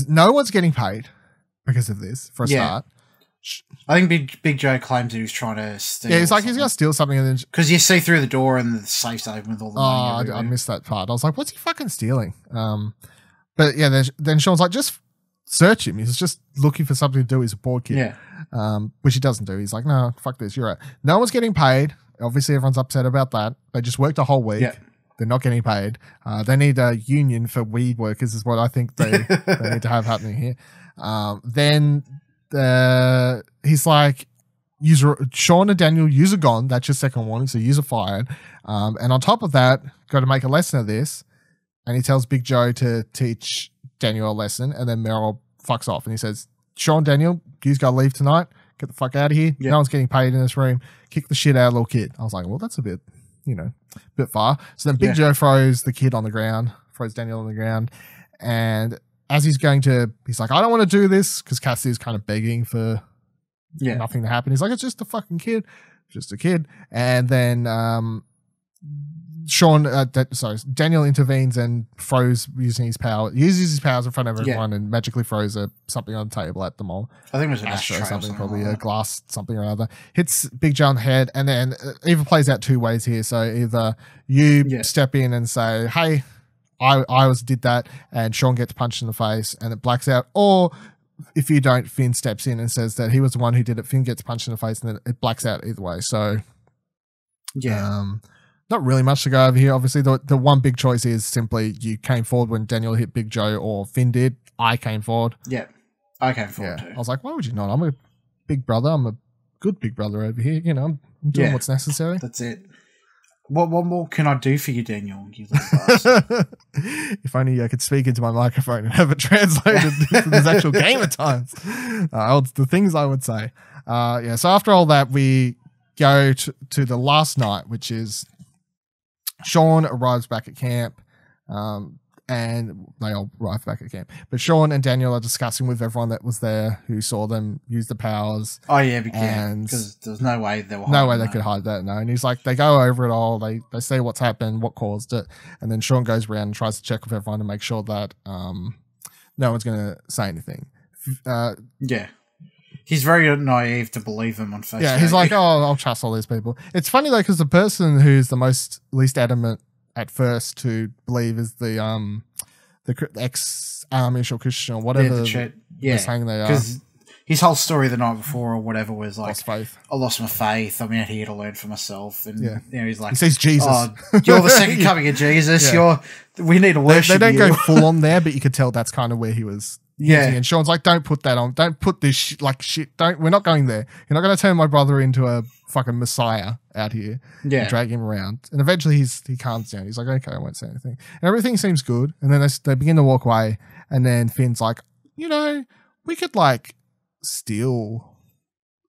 no one's getting paid because of this, for a start. I think Big Joe claims that he was trying to steal. Yeah, he's like, he's going to steal something. And then because you see through the door and the safe's open with all the money. I missed that part. I was like, what's he fucking stealing? But yeah, then Sean's like, just search him. He's just looking for something to do. He's a bored kid. Yeah. Which he doesn't do. He's like, no, fuck this. You're right. No one's getting paid. Obviously, everyone's upset about that. They just worked a whole week. Yeah. They're not getting paid. They need a union for weed workers is what I think they need to have happening here. Then he's like, Sean and Daniel, use a gone. That's your second warning, so use a fired. And on top of that, got to make a lesson of this. And he tells Big Joe to teach Daniel a lesson, and then Meryl fucks off. And he says, Sean, Daniel, you got to leave tonight. Get the fuck out of here. Yep. No one's getting paid in this room. Kick the shit out of little kid. I was like, well, that's a bit, bit far. So then Big Joe throws the kid on the ground, throws Daniel on the ground. And as he's like, I don't want to do this, because Cassidy's kind of begging for nothing to happen. He's like, it's just a fucking kid. Just a kid. And then Daniel intervenes and throws using his power. He uses his powers in front of everyone and magically throws something on the table at the mall. I think it was an ashtray or something, probably like a glass, something or other. Hits Big Joe on the head, and then it either plays out two ways here. So either you step in and say, hey, I did that, and Sean gets punched in the face and it blacks out, or if you don't, Finn steps in and says that he was the one who did it. Finn gets punched in the face and then it blacks out either way. So not really much to go over here. Obviously, the one big choice is simply you came forward when Daniel hit Big Joe, or Finn did. I came forward. Yeah, I came forward too. I was like, why would you not? I'm a big brother. I'm a good big brother over here. I'm doing what's necessary. That's it. What more can I do for you, Daniel? You little if only I could speak into my microphone and have it translated to this actual game at times. The things I would say. So after all that, we go to the last night, which is Sean arrives back at camp, and they all arrive back at camp. But Sean and Daniel are discussing with everyone that was there who saw them use the powers. Oh yeah, because there's no way they were. No way they could hide that. No, and he's like, they go over it all. They see what's happened, what caused it, and then Sean goes around and tries to check with everyone to make sure that no one's going to say anything. He's very naive to believe him on face value. Yeah, he's like, I'll trust all these people. It's funny though, because the person who's the least adamant at first to believe is the ex-Amish or Christian or whatever they're saying they are. Because his whole story the night before or whatever was like, lost faith. I lost my faith. I'm out here to learn for myself. And he's like, he says Jesus. Oh, you're the second coming of Jesus. We need to worship you. They don't go full on there, but you could tell that's kind of where he was. And Sean's like, don't put that on. Don't put this shit. We're not going there. You're not going to turn my brother into a fucking messiah out here. And drag him around. And eventually he calms down. He's like, okay, I won't say anything. And everything seems good. And then they begin to walk away. And then Finn's like, we could steal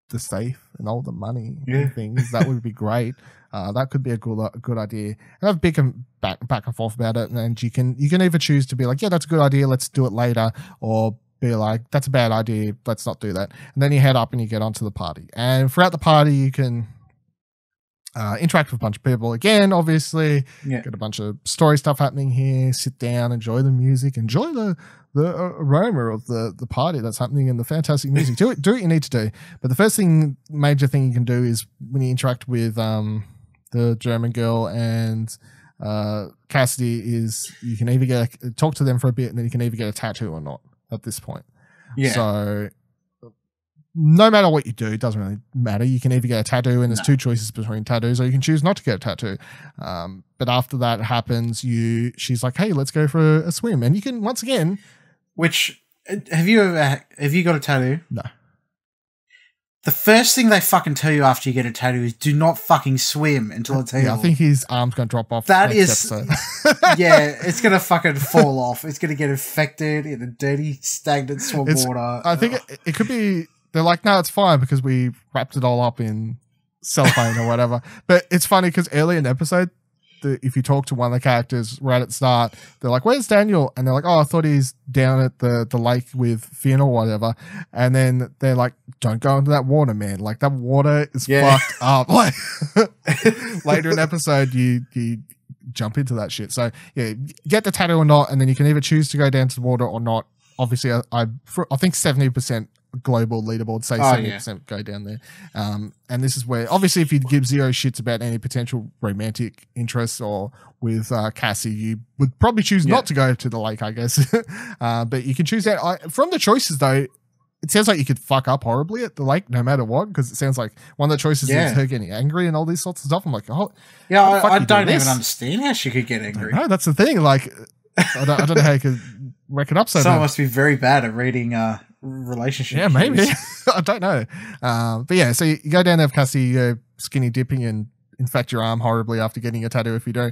the safe and all the money and things. That would be great. That could be a good idea. And I've been back and forth about it, and you can either choose to be like, yeah, that's a good idea, let's do it later, or be like, that's a bad idea, let's not do that. And then you head up and you get onto the party. And throughout the party, you can interact with a bunch of people again, obviously. Get a bunch of story stuff happening here. Sit down, enjoy the music, enjoy the aroma of the party that's happening and the fantastic music. Do what you need to do. But the first major thing you can do is when you interact with the German girl and Cassidy, is you can either talk to them for a bit, and then you can either get a tattoo or not at this point. So no matter what you do, it doesn't really matter. You can either get a tattoo, and there's two choices between tattoos, or you can choose not to get a tattoo. But after that happens, she's like, hey, let's go for a swim. And you can, once again... Which, have you got a tattoo? No. The first thing they fucking tell you after you get a tattoo is do not fucking swim until it's healed. I think his arm's going to drop off. That is... it's going to fucking fall off. It's going to get infected in a dirty, stagnant swamp water. I think it could be... They're like, no, it's fine because we wrapped it all up in cellophane or whatever. But it's funny because early in the episode, if you talk to one of the characters right at the start, they're like, where's Daniel? And they're like, oh, I thought he's down at the lake with Finn or whatever. And then they're like, don't go into that water, man. Like, that water is fucked up. Like, later in the episode, you jump into that shit. So, yeah, get the tattoo or not, and then you can either choose to go down to the water or not. obviously I think 70% global leaderboard, say 70% go down there. And this is where, obviously, if you give zero shits about any potential romantic interest or with Cassie, you would probably choose not to go to the lake, I guess. But you can choose that. From the choices, though, it sounds like you could fuck up horribly at the lake no matter what, because it sounds like one of the choices is her getting angry and all these sorts of stuff. I'm like, I don't even understand how she could get angry. No, that's the thing. Like, I don't know how you could wreck it up so Someone must be very bad at reading relationship. Yeah, maybe. I don't know. But yeah, so you go down there with Cassie, you go skinny dipping and infect your arm horribly after getting a tattoo if you do.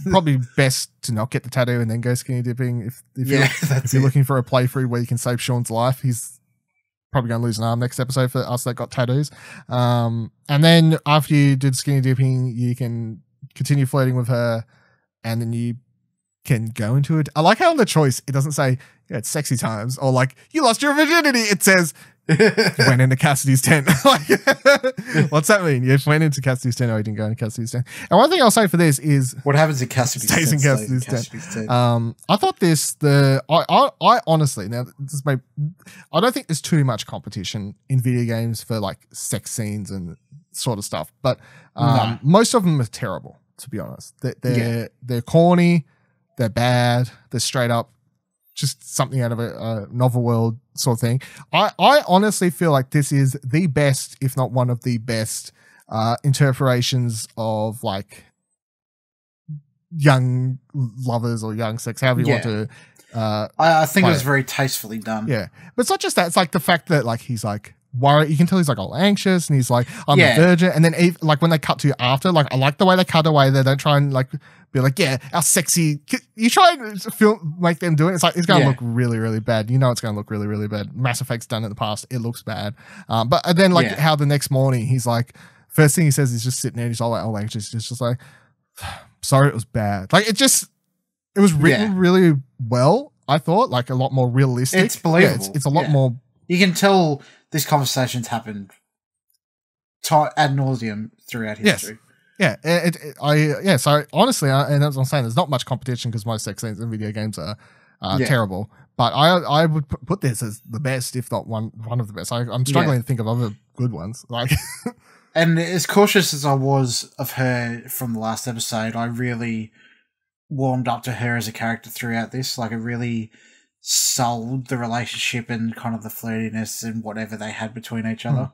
Probably best to not get the tattoo and then go skinny dipping if you're looking for a playthrough where you can save Sean's life. He's probably going to lose an arm next episode for us that got tattoos. And then after you did skinny dipping, you can continue flirting with her and then you can go into it. I like how on the choice it doesn't say it's sexy times or like you lost your virginity. It says you went into Cassidy's tent. Like, what's that mean? You went into Cassidy's tent or you didn't go into Cassidy's tent. And one thing I'll say for this is what happens in Cassidy's tent stays in Cassidy's tent. I thought I honestly, now this may, I don't think there's too much competition in video games for like sex scenes and sort of stuff, but most of them are terrible, to be honest. They're corny. They're bad. They're straight up just something out of a novel world sort of thing. I honestly feel like this is the best, if not one of the best, interpretations of like young lovers or young sex, however you want to. I think it was very tastefully done. Yeah. But it's not just that. It's like the fact that like he's like worried. You can tell he's like all anxious and he's like, I'm a virgin. And then like when they cut to you after, like I like the way they cut away. They don't try and like be like, yeah, our sexy. You try and make them do it. It's like it's going to look really, really bad. You know, it's going to look really, really bad. Mass Effect's done it in the past. It looks bad. But then like how the next morning he's like, first thing he says he's just sitting there. And he's all like, all anxious. He's just like, sorry, it was bad. Like it was written really well. I thought like a lot more realistic. It's believable. It's a lot more. You can tell this conversation's happened ad nauseum throughout history. Yes. So honestly, and as I'm saying, there's not much competition because most sex scenes in video games are terrible. But I would put this as the best, if not one of the best. I'm struggling to think of other good ones. Like, and as cautious as I was of her from the last episode, I really warmed up to her as a character throughout this. Like, it really sold the relationship and kind of the flirtiness and whatever they had between each other.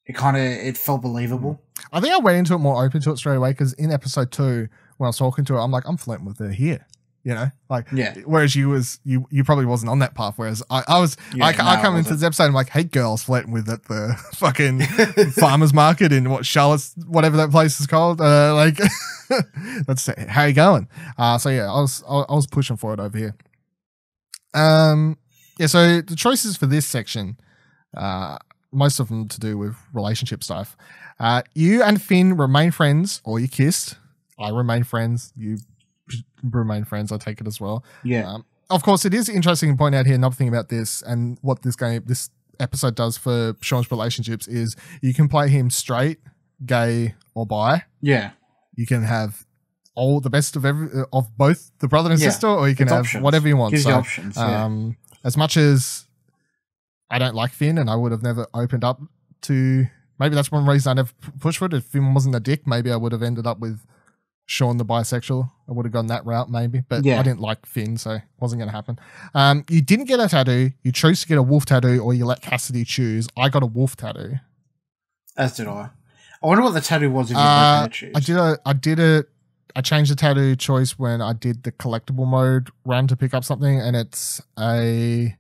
It felt believable. I think I went into it more open to it straight away because in episode 2, when I was talking to her, I'm like, I'm flirting with her here. You know, like, whereas you probably wasn't on that path. Whereas I was, I come into this episode, I'm like, hey, girls flirting with at the fucking farmer's market in Charlotte's, whatever that place is called. Like, let's say, how you going? So yeah, I was pushing for it over here. So the choices for this section, most of them to do with relationship stuff. You and Finn remain friends, or you kissed. I remain friends. You remain friends. I take it as well. Yeah. Of course, it is interesting to point out here another thing about this and what this episode does for Sean's relationships is you can play him straight, gay, or bi. Yeah. You can have all the best of both the brother and sister, or you can have options. Whatever you want. Gives you options. As much as I don't like Finn, and I would have never opened up to. Maybe that's one reason I never pushed for it. If Finn wasn't a dick, maybe I would have ended up with Sean the bisexual. I would have gone that route maybe, but I didn't like Finn, so it wasn't going to happen. You didn't get a tattoo. You chose to get a wolf tattoo, or you let Cassidy choose. I got a wolf tattoo. As did I. I wonder what the tattoo was if you didn't choose. I did it. I changed the tattoo choice when I did the collectible mode run to pick up something, and it's a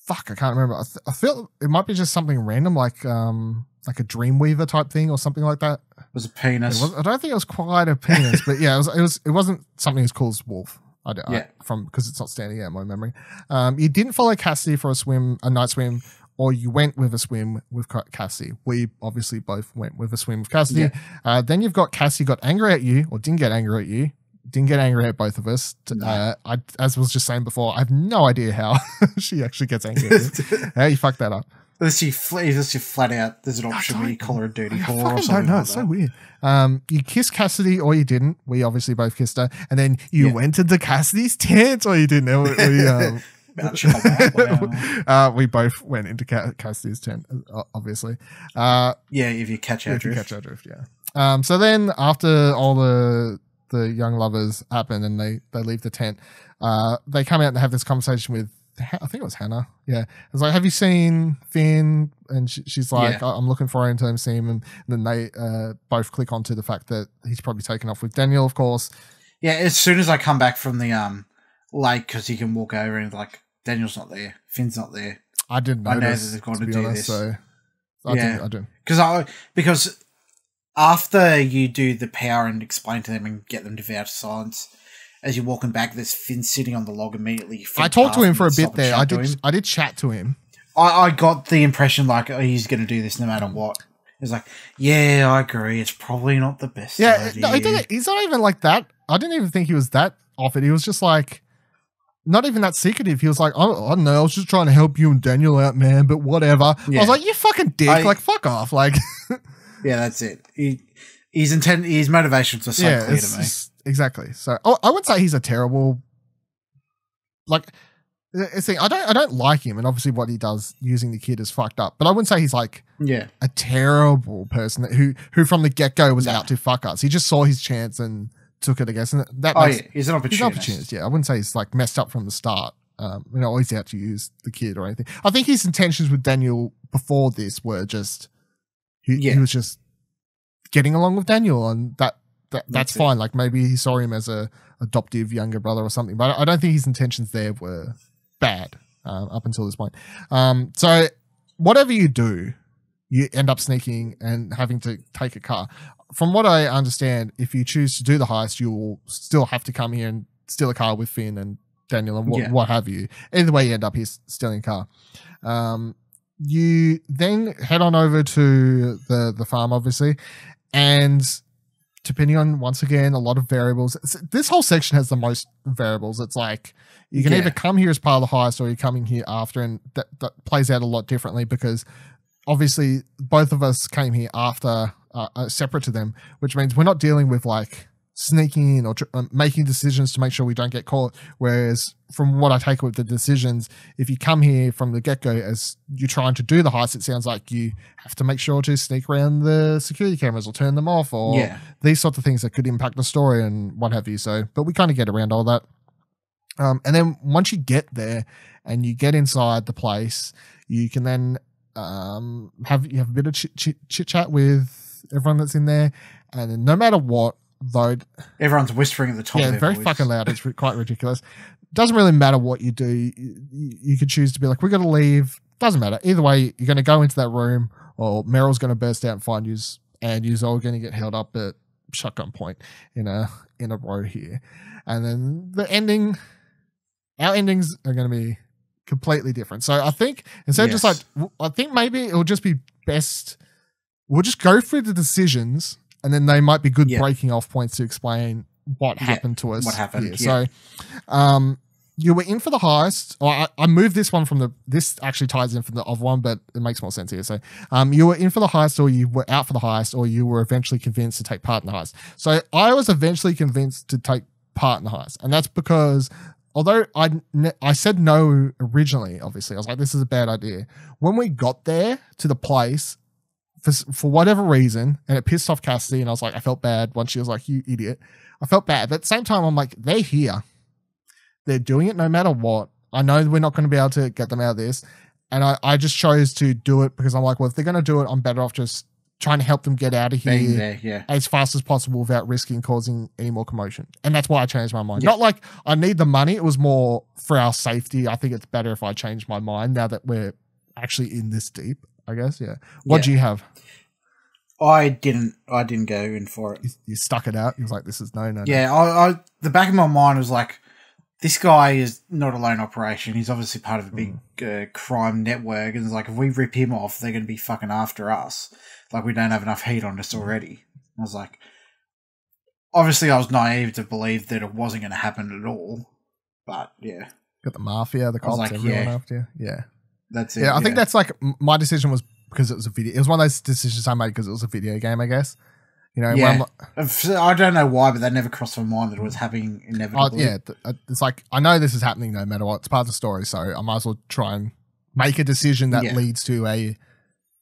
I can't remember. I feel it might be just something random, like a Dreamweaver type thing or something like that. It was a penis. I don't think it was quite a penis, but yeah, it wasn't something as cool as wolf. Because it's not standing out in my memory. You didn't follow Cassidy for a night swim, or you went with a swim with Cassidy. We obviously both went with a swim with Cassidy. Yeah. Then you've got Cassidy got angry at you, or didn't get angry at you. Didn't get angry at both of us. No. As I was just saying before, I have no idea how she actually gets angry at you. How you fucked that up? Unless you flat out, there's an option where you call her a dirty whore or something. I don't know. It's so weird. You kissed Cassidy or you didn't. We obviously both kissed her. And then you went into Cassidy's tent or you didn't. We both went into Cassidy's tent, obviously. If you catch our drift. Yeah. So then after all the young lovers happen and they leave the tent, they come out and have this conversation with, I think it was Hannah. Yeah. It's like, have you seen Finn? And she's like, I'm looking for him to see him. And then they both click onto the fact that he's probably taken off with Daniel, of course. Yeah. As soon as I come back from the lake, because you can walk over and like, Daniel's not there. Finn's not there. I didn't notice. I know that they've got to do this. So I didn't. Because after you do the power and explain to them and get them to vow to silence, as you're walking back, there's Finn sitting on the log immediately. I talked to him for a bit there. I did chat to him. I got the impression like, he's going to do this no matter what. He's like, yeah, I agree. It's probably not the best idea. No, he's not even like that. I didn't even think he was that off it. He was just like, not even that secretive. He was like, I don't know. I was just trying to help you and Daniel out, man, but whatever. Yeah. I was like, you fucking dick. Like, fuck off. Like, yeah, that's it. His motivations are so clear to me. Exactly. So I wouldn't say he's a terrible, like, I don't like him, and obviously what he does using the kid is fucked up. But I wouldn't say he's like a terrible person who from the get go was out to fuck us. He just saw his chance and took it, I guess. And he's an opportunist. Yeah, I wouldn't say he's like messed up from the start. He's out to use the kid or anything. I think his intentions with Daniel before this were just he was just getting along with Daniel, and that's fine. Like maybe he saw him as a adoptive younger brother or something, but I don't think his intentions there were bad up until this point. So whatever you do, you end up sneaking and having to take a car. From what I understand, if you choose to do the heist, you will still have to come here and steal a car with Finn and Daniel and what have you. Either way, you end up here stealing a car. You then head on over to the farm, obviously, and depending on, once again, a lot of variables. This whole section has the most variables. It's like you can either come here as part of the heist or you're coming here after, and that plays out a lot differently because obviously both of us came here after, separate to them, which means we're not dealing with like sneaking in or making decisions to make sure we don't get caught. Whereas from what I take with the decisions, if you come here from the get-go as you're trying to do the heist, it sounds like you have to make sure to sneak around the security cameras or turn them off or these sorts of things that could impact the story and what have you. So, but we kind of get around all that. And then once you get there and you get inside the place, you can then have a bit of chit chat with everyone that's in there. And then no matter what, though, everyone's whispering at the top of their very voice. Fucking loud. It's quite ridiculous. Doesn't really matter what you do. You could choose to be like, we're going to leave. Doesn't matter. Either way, you're going to go into that room or Meryl's going to burst out and find you and you're all going to get held up at shotgun point in a row here. And then our endings are going to be completely different. So I think instead of just like, I think maybe it'll just be best. We'll just go through the decisions and then they might be good breaking off points to explain what happened to us. What happened. Here. So you were in for the heist. Or I moved this one from this actually ties in from the other one, but it makes more sense here. So you were in for the heist or you were out for the heist or you were eventually convinced to take part in the heist. So I was eventually convinced to take part in the heist. And that's because although I said no originally, obviously, I was like, this is a bad idea. When we got there to the place, for whatever reason, and it pissed off Cassidy, and I was like, I felt bad once she was like, you idiot. I felt bad. But at the same time, I'm like, they're here. They're doing it no matter what. I know we're not going to be able to get them out of this. And I just chose to do it because I'm like, well, if they're going to do it, I'm better off just trying to help them get out of here as fast as possible without risking causing any more commotion. And that's why I changed my mind. Not like I need the money. It was more for our safety. I think it's better if I change my mind now that we're actually in this deep, I guess. Yeah. What do you have? I didn't go in for it. You stuck it out. You was like, this is no. Yeah. The back of my mind was like, this guy is not a lone operation. He's obviously part of a big crime network. And it's like, if we rip him off, they're going to be fucking after us. Like, we don't have enough heat on us already. I was like, obviously I was naive to believe that it wasn't going to happen at all. But yeah. Got the mafia, the cops, everyone after you. Yeah. That's it. Yeah, I think that's like, my decision was because it was a video. It was one of those decisions I made because it was a video game, I guess. You know, yeah. I don't know why, but that never crossed my mind that it was happening inevitably. It's like, I know this is happening no matter what. It's part of the story, so I might as well try and make a decision that leads to a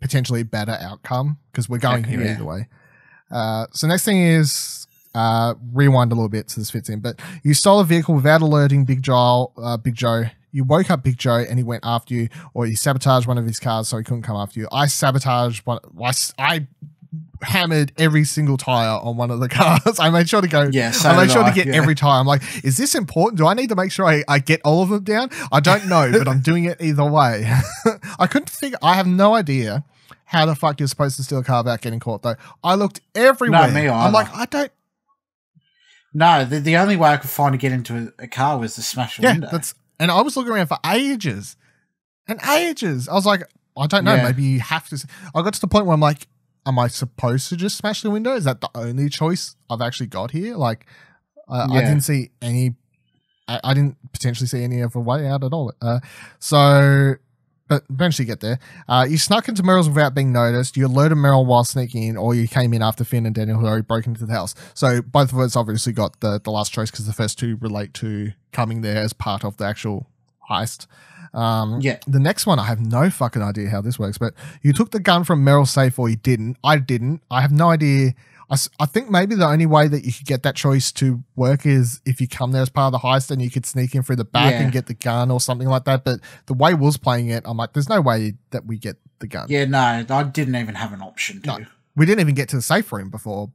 potentially better outcome, because we're going here either way. So next thing is, rewind a little bit so this fits in, but you stole a vehicle without alerting Big Joe. You woke up Big Joe and he went after you, or you sabotaged one of his cars so he couldn't come after you. I sabotaged one. I hammered every single tire on one of the cars. I made sure to go. Yeah, I made sure to get every tire. I'm like, is this important? Do I need to make sure I get all of them down? I don't know, but I'm doing it either way. I couldn't figure. I have no idea how the fuck you're supposed to steal a car without getting caught, though. I looked everywhere. No, me either. I'm like, I don't. No, the only way I could find to get into a car was to smash the window. And I was looking around for ages and ages. I was like, I don't know. Maybe you have to. I got to the point where I'm like, am I supposed to just smash the window? Is that the only choice I've actually got here? Like, I didn't see any. I didn't potentially see any other way out at all. But eventually get there. You snuck into Meryl's without being noticed. You alerted Meryl while sneaking in, or you came in after Finn and Daniel had already broken into the house. So both of us obviously got the last choice, because the first two relate to coming there as part of the actual heist. The next one, I have no fucking idea how this works, but you took the gun from Meryl's safe, or you didn't. I didn't. I have no idea. I think maybe the only way that you could get that choice to work is if you come there as part of the heist and you could sneak in through the back and get the gun or something like that. But the way Will's playing it, I'm like, there's no way that we get the gun. Yeah, no, I didn't even have an option to. No, we didn't even get to the safe room before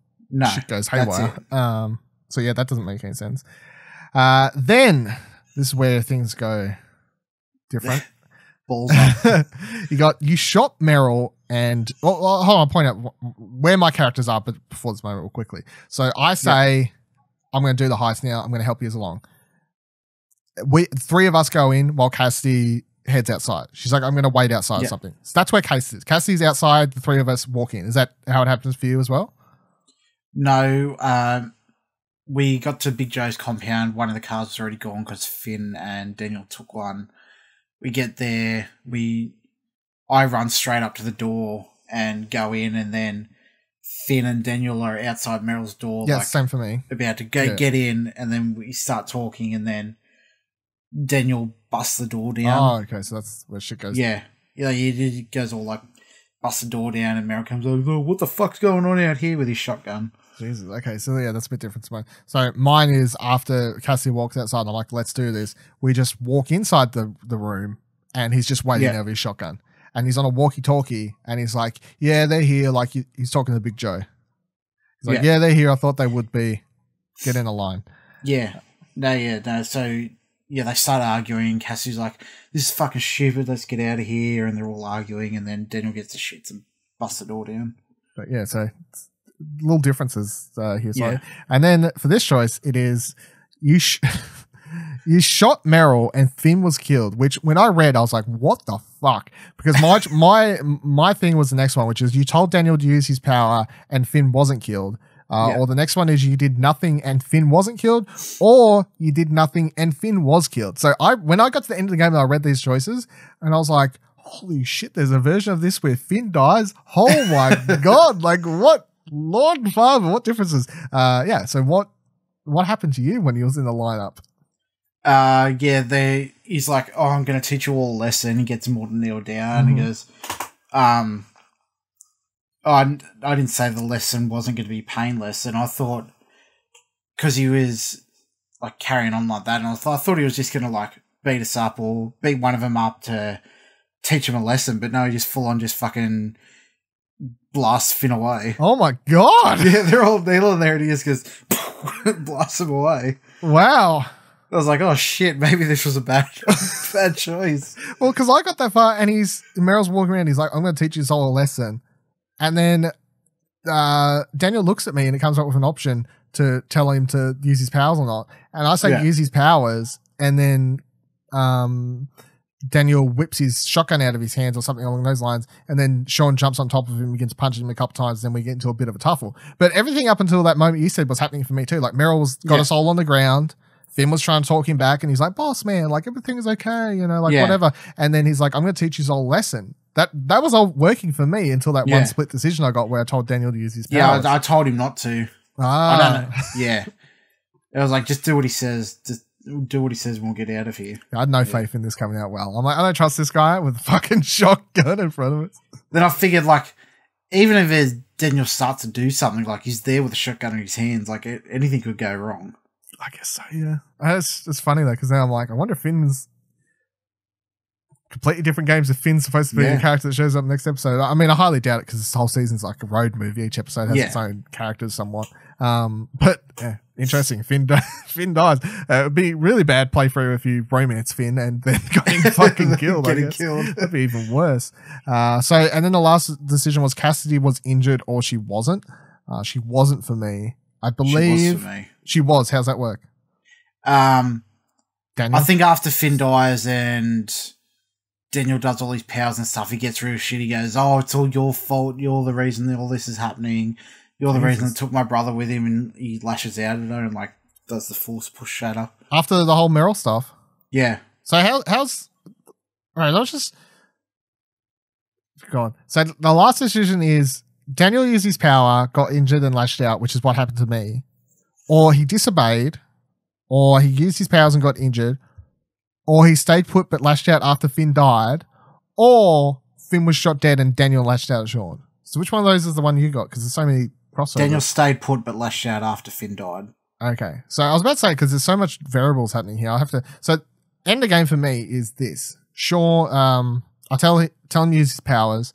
shit goes haywire. So yeah, that doesn't make any sense. Then this is where things go different. Balls up. You shot Meryl, and hold on, I'll point out where my characters are, but before this moment real quickly. So I say, I'm going to do the heist now. I'm going to help you along. Three of us go in while Cassidy heads outside. She's like, I'm going to wait outside or something. So that's where Cassidy is. Cassidy's outside. The three of us walk in. Is that how it happens for you as well? No. We got to Big Joe's compound. One of the cars was already gone because Finn and Daniel took one. We get there. I run straight up to the door and go in, and then Finn and Daniel are outside Meryl's door. Yeah, same for me. About to get in, and then we start talking, and then Daniel busts the door down. Oh, okay, so that's where shit goes. Yeah, he goes all like, busts the door down, and Meryl comes over, oh, what the fuck's going on out here with his shotgun? Jesus, okay, so yeah, that's a bit different to mine. So mine is after Cassie walks outside, and I'm like, let's do this. We just walk inside the room, and he's just waiting over his shotgun. And he's on a walkie-talkie, and he's like, yeah, they're here. Like, he's talking to Big Joe. He's like, yeah, they're here. I thought they would be. Get in a line. Yeah. No. So, yeah, they start arguing. Cassie's like, this is fucking stupid. Let's get out of here. And they're all arguing, and then Daniel gets the shits and busts the door down. But yeah, so little differences here. Sorry. Yeah. And then for this choice, it is you shot Meryl and Finn was killed, which when I read, I was like, what the fuck? Because my thing was the next one, which is you told Daniel to use his power and Finn wasn't killed. Or the next one is you did nothing and Finn wasn't killed, or you did nothing and Finn was killed. So when I got to the end of the game, I read these choices and I was like, holy shit, there's a version of this where Finn dies. Oh my God. Like what? Lord and Father, what differences? So what happened to you when he was in the lineup? He's like, oh, I'm going to teach you all a lesson. He gets them all to kneel down. He goes, I didn't say the lesson wasn't going to be painless. And I thought, because he was like carrying on like that, and I thought he was just going to like beat us up or beat one of them up to teach him a lesson. But no, he just full on just fucking blast Finn away. Oh my God. Yeah, they're all there. And he just goes, blasts him away. Wow. I was like, oh shit, maybe this was a bad choice. Well, because I got that far and Meryl's walking around, he's like, I'm going to teach you all a lesson. And then Daniel looks at me and it comes up with an option to tell him to use his powers or not. And I say use his powers, and then Daniel whips his shotgun out of his hands or something along those lines, and then Sean jumps on top of him and begins punching him a couple times, then we get into a bit of a tuffle. But everything up until that moment you said was happening for me too. Like Meryl's got us all on the ground. Finn was trying to talk him back, and he's like, boss man, like everything is okay, you know, like whatever. And then he's like, I'm going to teach you all a lesson. That was all working for me until that one split decision I got where I told Daniel to use his powers. Yeah, I told him not to. I don't know. Yeah. It was like, just do what he says. Just do what he says and we'll get out of here. I had no faith in this coming out well. I'm like, I don't trust this guy with a fucking shotgun in front of us. Then I figured, like, even if Daniel starts to do something, like he's there with a shotgun in his hands, like anything could go wrong. I guess so, yeah. It's funny though, because now I'm like, I wonder if Finn's completely different games. If Finn's supposed to be the character that shows up next episode. I mean, I highly doubt it because this whole season's like a road movie. Each episode has its own characters somewhat. But interesting. Finn dies. It'd be really bad playthrough if you romance Finn and then got him fucking killed. killed. That'd be even worse. And then the last decision was Cassidy was injured or she wasn't. She wasn't for me. I believe she was for me. She was. How's that work? Daniel? I think after Finn dies and Daniel does all his powers and stuff, he gets real shit. He goes, oh, it's all your fault. You're the reason all this is happening. You're the reason I took my brother with him, and he lashes out at her and like does the force push shatter. After the whole Meryl stuff. Yeah. So how's all right, let's just go on. So the last decision is Daniel used his power, got injured and lashed out, which is what happened to me. Or he disobeyed, or he used his powers and got injured, or he stayed put but lashed out after Finn died, or Finn was shot dead and Daniel lashed out at Sean. So which one of those is the one you got? Because there's so many crossovers. Daniel stayed put but lashed out after Finn died. Okay. So I was about to say, because there's so much variables happening here, I have to... So end of game for me is this. Sean, I tell him to use his powers,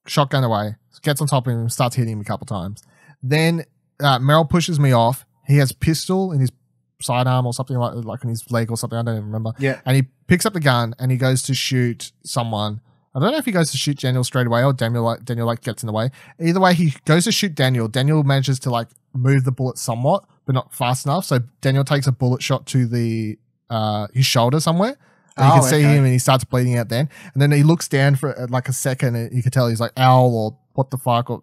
shotgun away, gets on top of him, starts hitting him a couple times. Then Meryl pushes me off. He has pistol in his sidearm or something like in his leg or something. I don't even remember. Yeah. And he picks up the gun and he goes to shoot someone. I don't know if he goes to shoot Daniel straight away or Daniel gets in the way. Either way, he goes to shoot Daniel. Daniel manages to like move the bullet somewhat, but not fast enough. So Daniel takes a bullet shot to the his shoulder somewhere. And you can see him and he starts bleeding out then. And then he looks down for like a second and you can tell he's like, ow, or what the fuck, or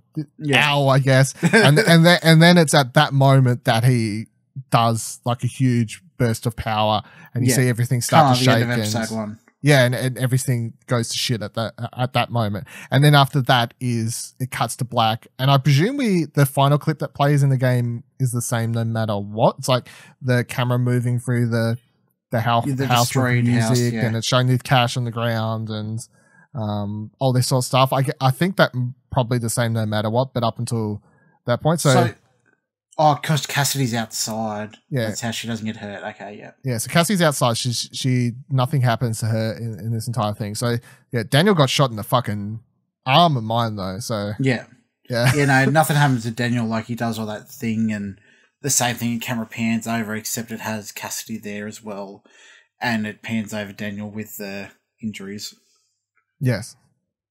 ow, I guess. and then it's at that moment that he does like a huge burst of power and you see everything start to shake. End of episode 1. Yeah, and everything goes to shit at that moment. And then after that it cuts to black. And I presume the final clip that plays in the game is the same no matter what. It's like the camera moving through the house with music and it's showing the cash on the ground and all this sort of stuff. I think that probably the same no matter what, but up until that point. So because Cassidy's outside. Yeah. That's how she doesn't get hurt. Okay, yeah. Yeah, so Cassidy's outside. She nothing happens to her in this entire thing. So yeah, Daniel got shot in the fucking arm of mine though. So yeah. Yeah, no, nothing happens to Daniel. Like he does all that thing and the same thing, camera pans over, except it has Cassidy there as well. And it pans over Daniel with the injuries. Yes.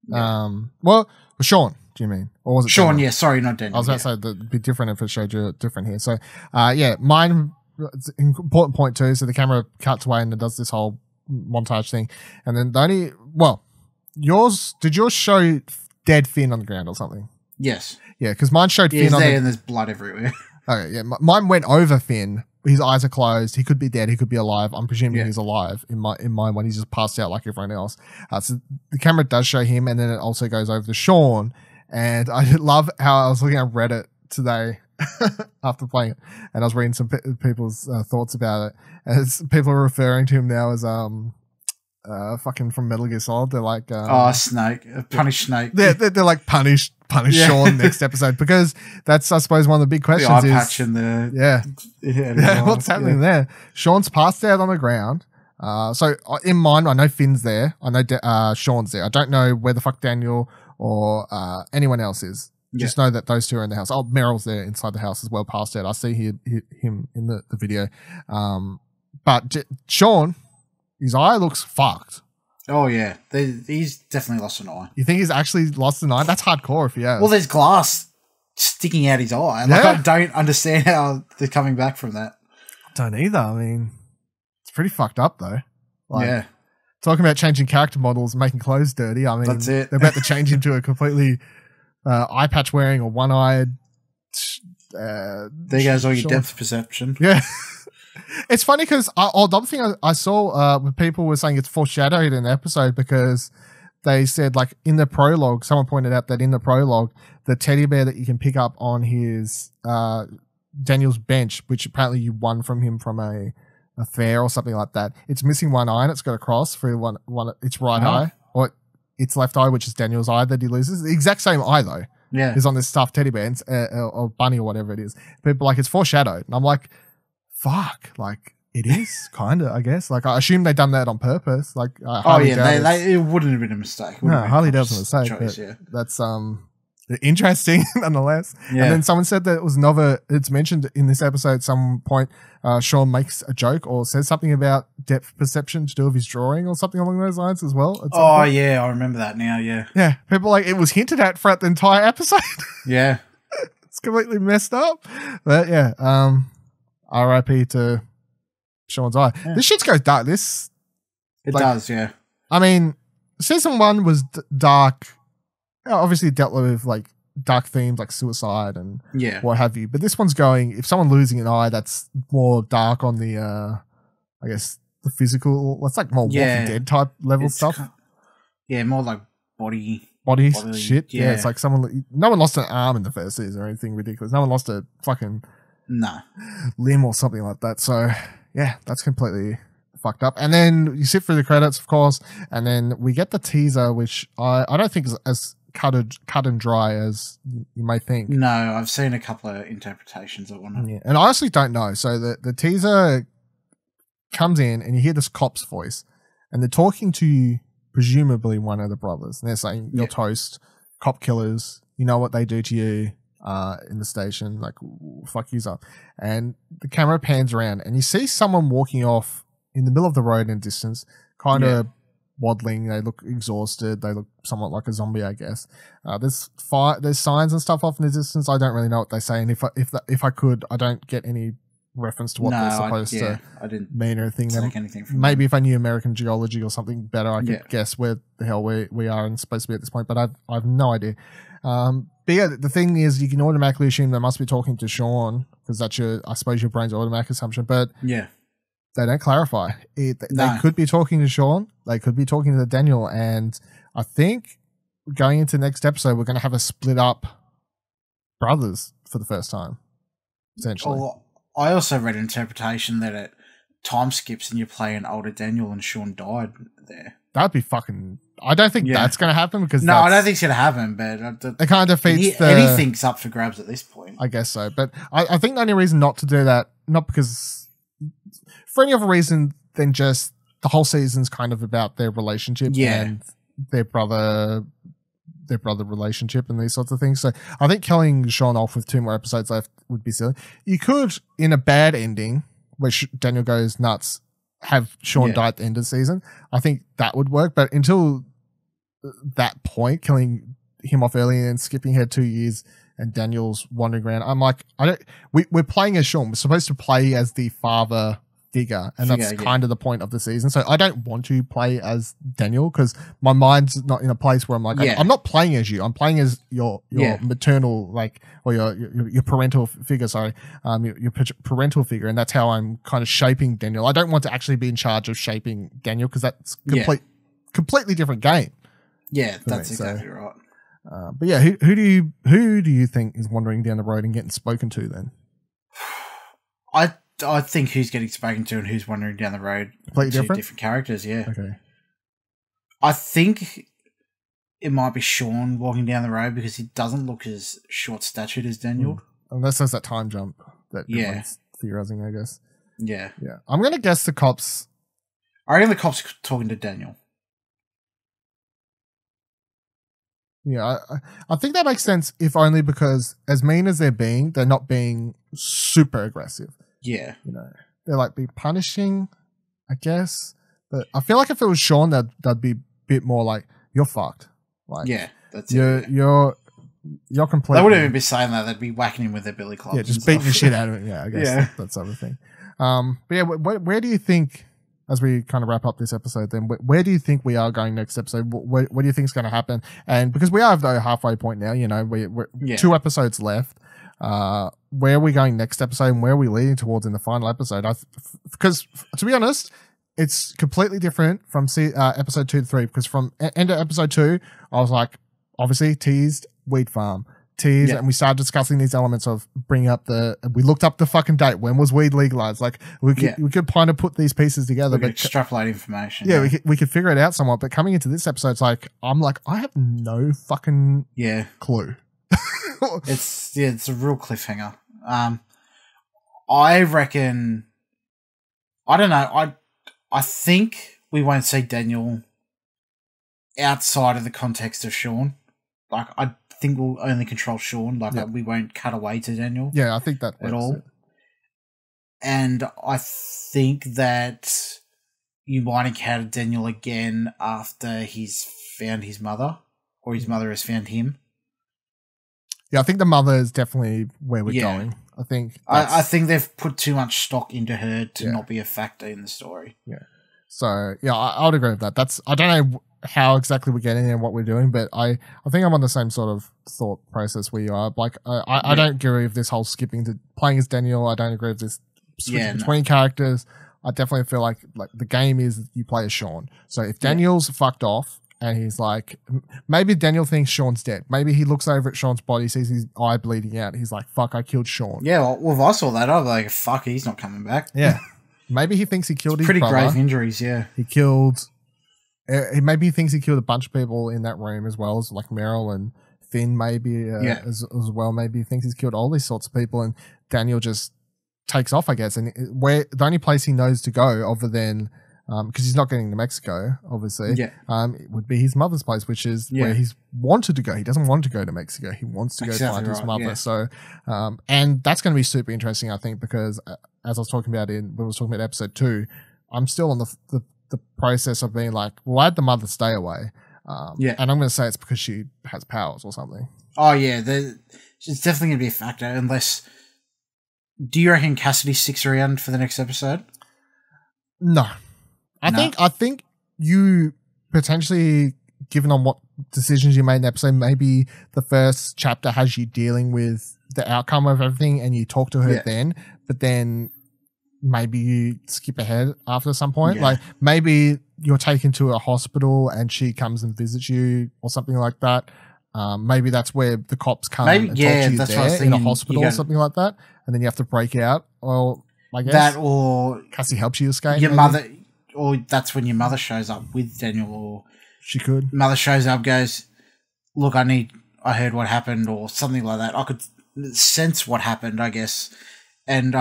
Yeah. Well, Sean, do you mean? Or was it Sean? Daniel? Yeah, sorry, not Daniel. I was about to say that it'd be different if it showed you different here. So, mine, it's an important point too. So the camera cuts away and it does this whole montage thing. And then did yours show dead Finn on the ground or something? Yes. Yeah, because mine showed Finn on and there's blood everywhere. Okay, yeah. Mine went over Finn. His eyes are closed. He could be dead. He could be alive. I'm presuming he's alive in my one. He's just passed out like everyone else. So the camera does show him, and then it also goes over to Sean. And I love how I was looking at Reddit today after playing it, and I was reading some people's thoughts about it. And people are referring to him now as fucking from Metal Gear Solid. They're like Snake, punish Snake. They're like punish Sean next episode, because that's, I suppose, one of the big questions. The eye patch and the what's happening there? Sean's passed out on the ground. So in mine, I know Finn's there. I know Sean's there. I don't know where the fuck Daniel or anyone else is. Just know that those two are in the house. Oh, Meryl's there inside the house as well, passed out. I see him in the video. But Sean, his eye looks fucked. Oh, yeah. He's definitely lost an eye. You think he's actually lost an eye? That's hardcore if he has. Well, there's glass sticking out his eye. Like, I don't understand how they're coming back from that. I don't either. I mean, it's pretty fucked up, though. Like, talking about changing character models, making clothes dirty. I mean, that's it. They're about to change him to a completely eye patch wearing or one-eyed... there goes all your depth perception. Yeah. It's funny because the other thing I saw when people were saying it's foreshadowed in the episode because they said, like, in the prologue, someone pointed out that in the prologue, the teddy bear that you can pick up on his Daniel's bench, which apparently you won from him from a fair or something like that, it's missing one eye and it's got a cross for one its right eye, or its left eye, which is Daniel's eye that he loses. The exact same eye, though. Yeah. Is on this stuffed teddy bear or bunny or whatever it is. People like, it's foreshadowed. And I'm like, fuck, like, it is kind of, I guess. Like, I assume they done that on purpose. Like, it wouldn't have been a mistake. No, Harley does a mistake. Choice, but that's interesting nonetheless. Yeah. And then someone said that it was it's mentioned in this episode at some point, Sean makes a joke or says something about depth perception to do with his drawing or something along those lines as well. Oh, yeah, I remember that now, yeah. Yeah, people like, it was hinted at throughout the entire episode. Yeah. It's completely messed up. But yeah, RIP to Sean's eye. Yeah. This shit goes dark. It does, yeah. I mean, season 1 was dark. Obviously dealt with like dark themes like suicide and what have you. But this one's going, if someone losing an eye, that's more dark on the, I guess, the physical, it's like more Walking Dead type level stuff. More like body shit. Yeah. It's like no one lost an arm in the first season or anything ridiculous. No one lost a fucking limb or something like that. So yeah, that's completely fucked up. And then you sit through the credits, of course, and then we get the teaser, which I don't think is as cut and dry as you may think. No, I've seen a couple of interpretations of one. Yeah. And I honestly don't know. So the teaser comes in and you hear this cop's voice and they're talking to presumably one of the brothers. And they're saying, you're toast, cop killers, you know what they do to you in the station, like, fuck yous up. And the camera pans around and you see someone walking off in the middle of the road in distance, kind of waddling. They look exhausted. They look somewhat like a zombie, I guess. There's signs and stuff off in the distance. I don't really know what they say, and if I could, I don't get any reference to what they're supposed to mean or anything. Maybe if I knew American geology or something better, I could guess where the hell we are and supposed to be at this point. But I've no idea. But yeah, the thing is, you can automatically assume they must be talking to Sean because that's I suppose your brain's automatic assumption. But they don't clarify. They could be talking to Sean. They could be talking to Daniel. And I think going into next episode, we're going to have a split up brothers for the first time, essentially. Well, I also read an interpretation that it time skips and you play an older Daniel and Sean died there. That'd be fucking... I don't think that's going to happen because no, I don't think it's going to happen, but it kind of defeats anything's up for grabs at this point. I guess so. But I think the only reason not to do that, not because... For any other reason than just the whole season's kind of about their relationship and their brother relationship and these sorts of things. So I think killing Sean off with 2 more episodes left would be silly. You could, in a bad ending where Daniel goes nuts, have Sean die at the end of the season. I think that would work. But until that point, killing him off early and skipping ahead 2 years and Daniel's wandering around, I'm like, we're playing as Sean. We're supposed to play as the father figure, and that's kind of the point of the season. So I don't want to play as Daniel because my mind's not in a place where I'm like, I'm not playing as you. I'm playing as your maternal, like, or your parental figure. Sorry, your parental figure, and that's how I'm kind of shaping Daniel. I don't want to actually be in charge of shaping Daniel because that's completely different game. Yeah, that's exactly right. But yeah, who do you think is wandering down the road and getting spoken to then? I think who's getting spoken to and who's wandering down the road completely different characters, Okay. I think it might be Sean walking down the road because he doesn't look as short-statured as Daniel. Unless there's that time jump that everyone's theorizing, I guess. Yeah. Yeah. I'm going to guess the cops. I reckon the cops are talking to Daniel. Yeah, I think that makes sense, if only because as mean as they're not being super aggressive. Yeah. You know, they're like be punishing, I guess. But I feel like if it was Sean, that'd be a bit more like, you're fucked. Like, that's it. You're completely... They wouldn't even be saying that. They'd be whacking him with their billy clubs. Yeah, just beating the shit out of it. Yeah, I guess that sort of thing. But yeah, where do you think, as we kind of wrap up this episode, then where do you think we are going next episode? What do you think is going to happen? And because we are at the halfway point now, you know, we're 2 episodes left. where are we going next episode and where are we leading towards in the final episode? Because to be honest, it's completely different from episode 2 to 3. Because from end of episode 2, I was like, obviously teased weed farm. And we started discussing these elements of bringing up we looked up the fucking date. When was weed legalized? Like we could kind of put these pieces together, but extrapolate information. Yeah, we could figure it out somewhat. But coming into this episode, it's like, I'm like, I have no fucking clue. It's a real cliffhanger. I reckon, I don't know. I think we won't see Daniel outside of the context of Sean. Like, I think we'll only control Sean. Like, we won't cut away to Daniel. Yeah, I think that at all. And I think that you might encounter Daniel again after he's found his mother, or his mother has found him. Yeah, I think the mother is definitely where we're going. I think they've put too much stock into her to not be a factor in the story. Yeah. So yeah, I would agree with that. I don't know how exactly we're getting and what we're doing, but I think I'm on the same sort of thought process we are. Like, I don't agree with this whole skipping to playing as Daniel. I don't agree with this switching between characters. I definitely feel like the game is you play as Sean. So if Daniel's fucked off and he's like, maybe Daniel thinks Sean's dead. Maybe he looks over at Sean's body, sees his eye bleeding out. He's like, fuck, I killed Sean. Yeah, well, if I saw that, I'd be like, fuck, he's not coming back. Yeah. Maybe he thinks he killed his brother. Pretty grave injuries, yeah. He killed... maybe he thinks he killed a bunch of people in that room as well, as like Meryl and Finn maybe as well. Maybe he thinks he's killed all these sorts of people, and Daniel just takes off, I guess. And where the only place he knows to go other than... because he's not getting to Mexico, obviously. Yeah. It would be his mother's place, which is where he's wanted to go. He doesn't want to go to Mexico. He wants to go find his mother. Yeah. So, and that's going to be super interesting, I think, because as I was talking about when I was talking about episode 2, I'm still on the process of being like, well, why'd the mother stay away? And I'm going to say it's because she has powers or something. Oh yeah, it's definitely going to be a factor. Unless, do you reckon Cassidy sticks around for the next episode? No. I think you potentially, given on what decisions you made in the episode, maybe the first chapter has you dealing with the outcome of everything and you talk to her then, but then maybe you skip ahead after some point. Like maybe you're taken to a hospital and she comes and visits you or something like that. Maybe that's where the cops come and talk to you there in a hospital or something like that. And then you have to break out. Or I guess that, or Cassie helps you escape. Your mother, or that's when your mother shows up with Daniel, or she could. Mother shows up, goes, look, I heard what happened, or something like that. I could sense what happened, I guess, and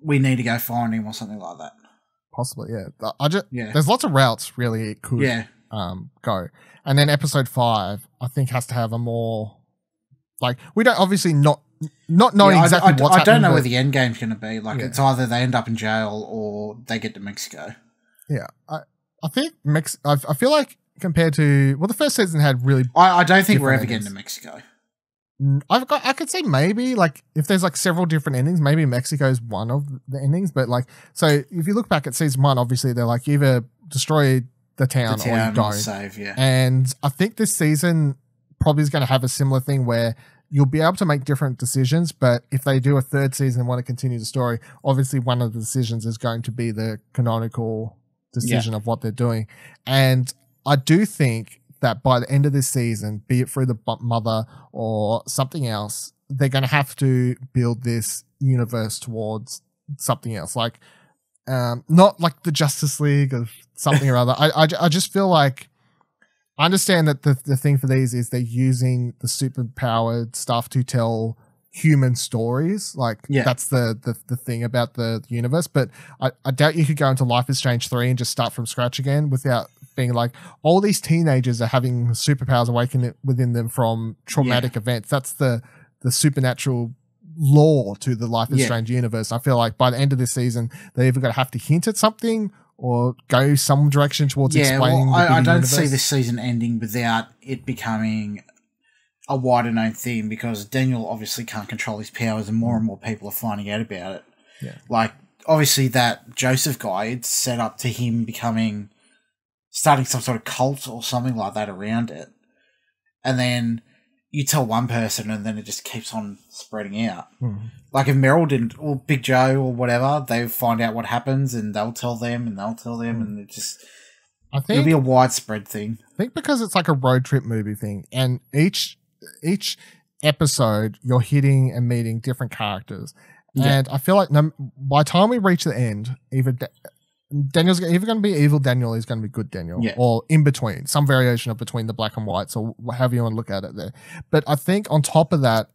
we need to go find him or something like that. Possibly, yeah. There's lots of routes really it could go. And then episode 5, I think, has to have a more, like, we don't obviously not knowing exactly what's happening. I don't know where the end game's going to be. Like, it's either they end up in jail or they get to Mexico. Yeah. I think I feel like compared to, well, the first season had really, I don't think we're ever getting to Mexico. I could say maybe, like, if there's like several different endings, maybe Mexico's one of the endings, but like, so if you look back at season 1, obviously they're like, you either destroy the town or you don't. Save, and I think this season probably is going to have a similar thing where you'll be able to make different decisions, but if they do a third season and want to continue the story, obviously one of the decisions is going to be the canonical decision of what they're doing. And I do think that by the end of this season, be it through the mother or something else, they're going to have to build this universe towards something else. Like, not like the Justice League or something or other. I just feel like, I understand that the thing for these is they're using the superpowered stuff to tell human stories. Like, that's the thing about the universe. But I doubt you could go into Life is Strange 3 and just start from scratch again without being like, all these teenagers are having superpowers awakened within them from traumatic events. That's the supernatural law to the Life is Strange universe. I feel like by the end of this season, they're either going to have to hint at something or go some direction towards explaining. I don't see this season ending without it becoming a wider known theme, because Daniel obviously can't control his powers and more people are finding out about it. Yeah. Like, obviously that Joseph guy, it's set up to him starting some sort of cult or something like that around it. And then you tell one person and then it just keeps on spreading out. Like if Meryl didn't, or Big Joe or whatever, they find out what happens and they'll tell them and they'll tell them and it just, it'll be a widespread thing. I think because it's like a road trip movie thing, and each episode you're hitting and meeting different characters. Yeah. And I feel like by the time we reach the end, either Daniel's either going to be evil Daniel or he's going to be good Daniel, or in between, some variation of between the black and whites, or however you want to look at it there. But I think on top of that,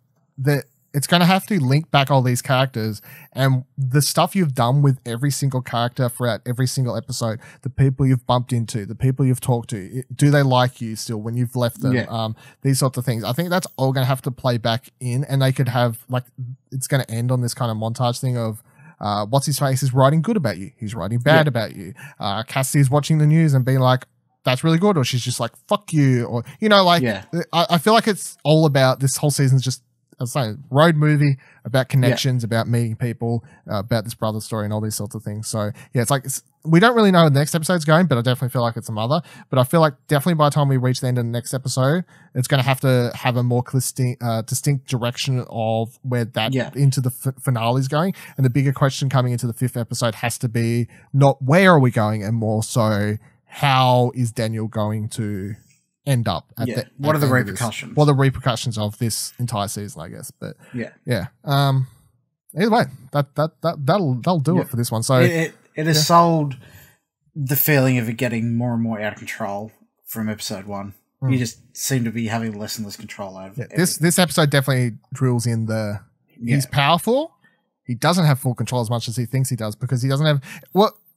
it's going to have to link back all these characters and the stuff you've done with every single character throughout every single episode, the people you've bumped into, the people you've talked to, do they like you still when you've left them? These sorts of things. I think that's all going to have to play back in, and they could have, like, it's going to end on this kind of montage thing of, what's his face is writing good about you. He's writing bad about you. Cassie's watching the news and being like, that's really good. Or she's just like, fuck you. Or, you know, like, I feel like it's all about, this whole season's just, I was saying, road movie about connections, about meeting people, about this brother story and all these sorts of things. So yeah, it's like, we don't really know where the next episode's going, but I definitely feel like it's a mother. But I feel like definitely by the time we reach the end of the next episode, it's going to have a more distinct direction of where that into the finale is going. And the bigger question coming into the 5th episode has to be not where are we going, and more so how is Daniel going to end up at what are the repercussions? What are the repercussions of this entire season, I guess. But either way, that'll do it for this one. So it has sold the feeling of it getting more and more out of control from episode 1. You just seem to be having less and less control over it. This episode definitely drills in he's powerful. He doesn't have full control as much as he thinks he does, because he doesn't have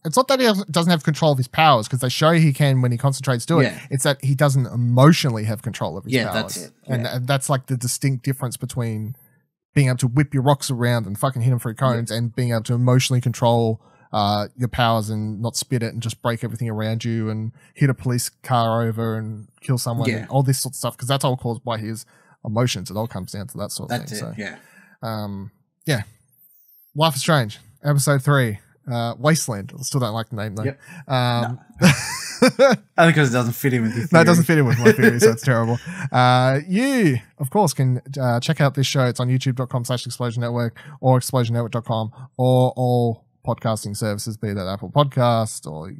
it's not that he doesn't have control of his powers, because they show he can when he concentrates do it. It's that he doesn't emotionally have control of his powers. That's it. And that's like the distinct difference between being able to whip your rocks around and fucking hit them through cones and being able to emotionally control your powers and not spit it and just break everything around you and hit a police car over and kill someone and all this sort of stuff, because that's all caused by his emotions. It all comes down to that sort of thing. So, Life is Strange, episode 3. Wasteland. I still don't like the name though. Only because it doesn't fit in with your theory. No, it doesn't fit in with my theory, so it's terrible. You, of course, can check out this show. It's on youtube.com/Explosion Network or explosionnetwork.com or all podcasting services, be that Apple Podcast or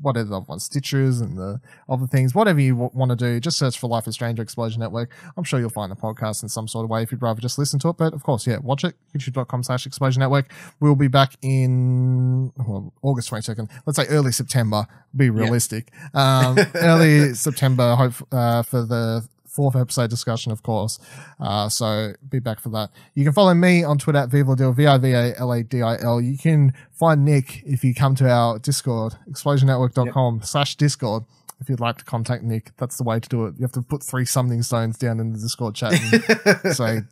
whatever the other one, Stitchers and the other things, whatever you want to do, just search for Life is Strange or Explosion Network. I'm sure you'll find the podcast in some sort of way if you'd rather just listen to it. But of course, watch it. youtube.com/Explosion Network. We'll be back in August 22nd. Let's say early September. Be realistic. Early September, hope for the 4th episode discussion, of course. So be back for that. You can follow me on Twitter at Vivaladil, Vivaladil. You can find Nick if you come to our Discord, explosionnetwork.com/Discord. If you'd like to contact Nick, that's the way to do it. You have to put 3 summoning stones down in the Discord chat and say,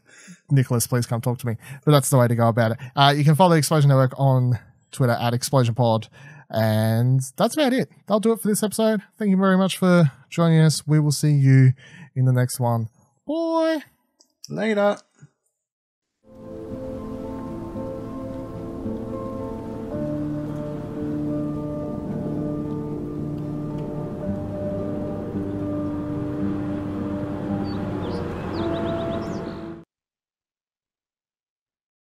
Nicholas, please come talk to me. But that's the way to go about it. You can follow Explosion Network on Twitter at ExplosionPod. And that's about it. That'll do it for this episode. Thank you very much for joining us. We will see you in the next one. Bye. Later.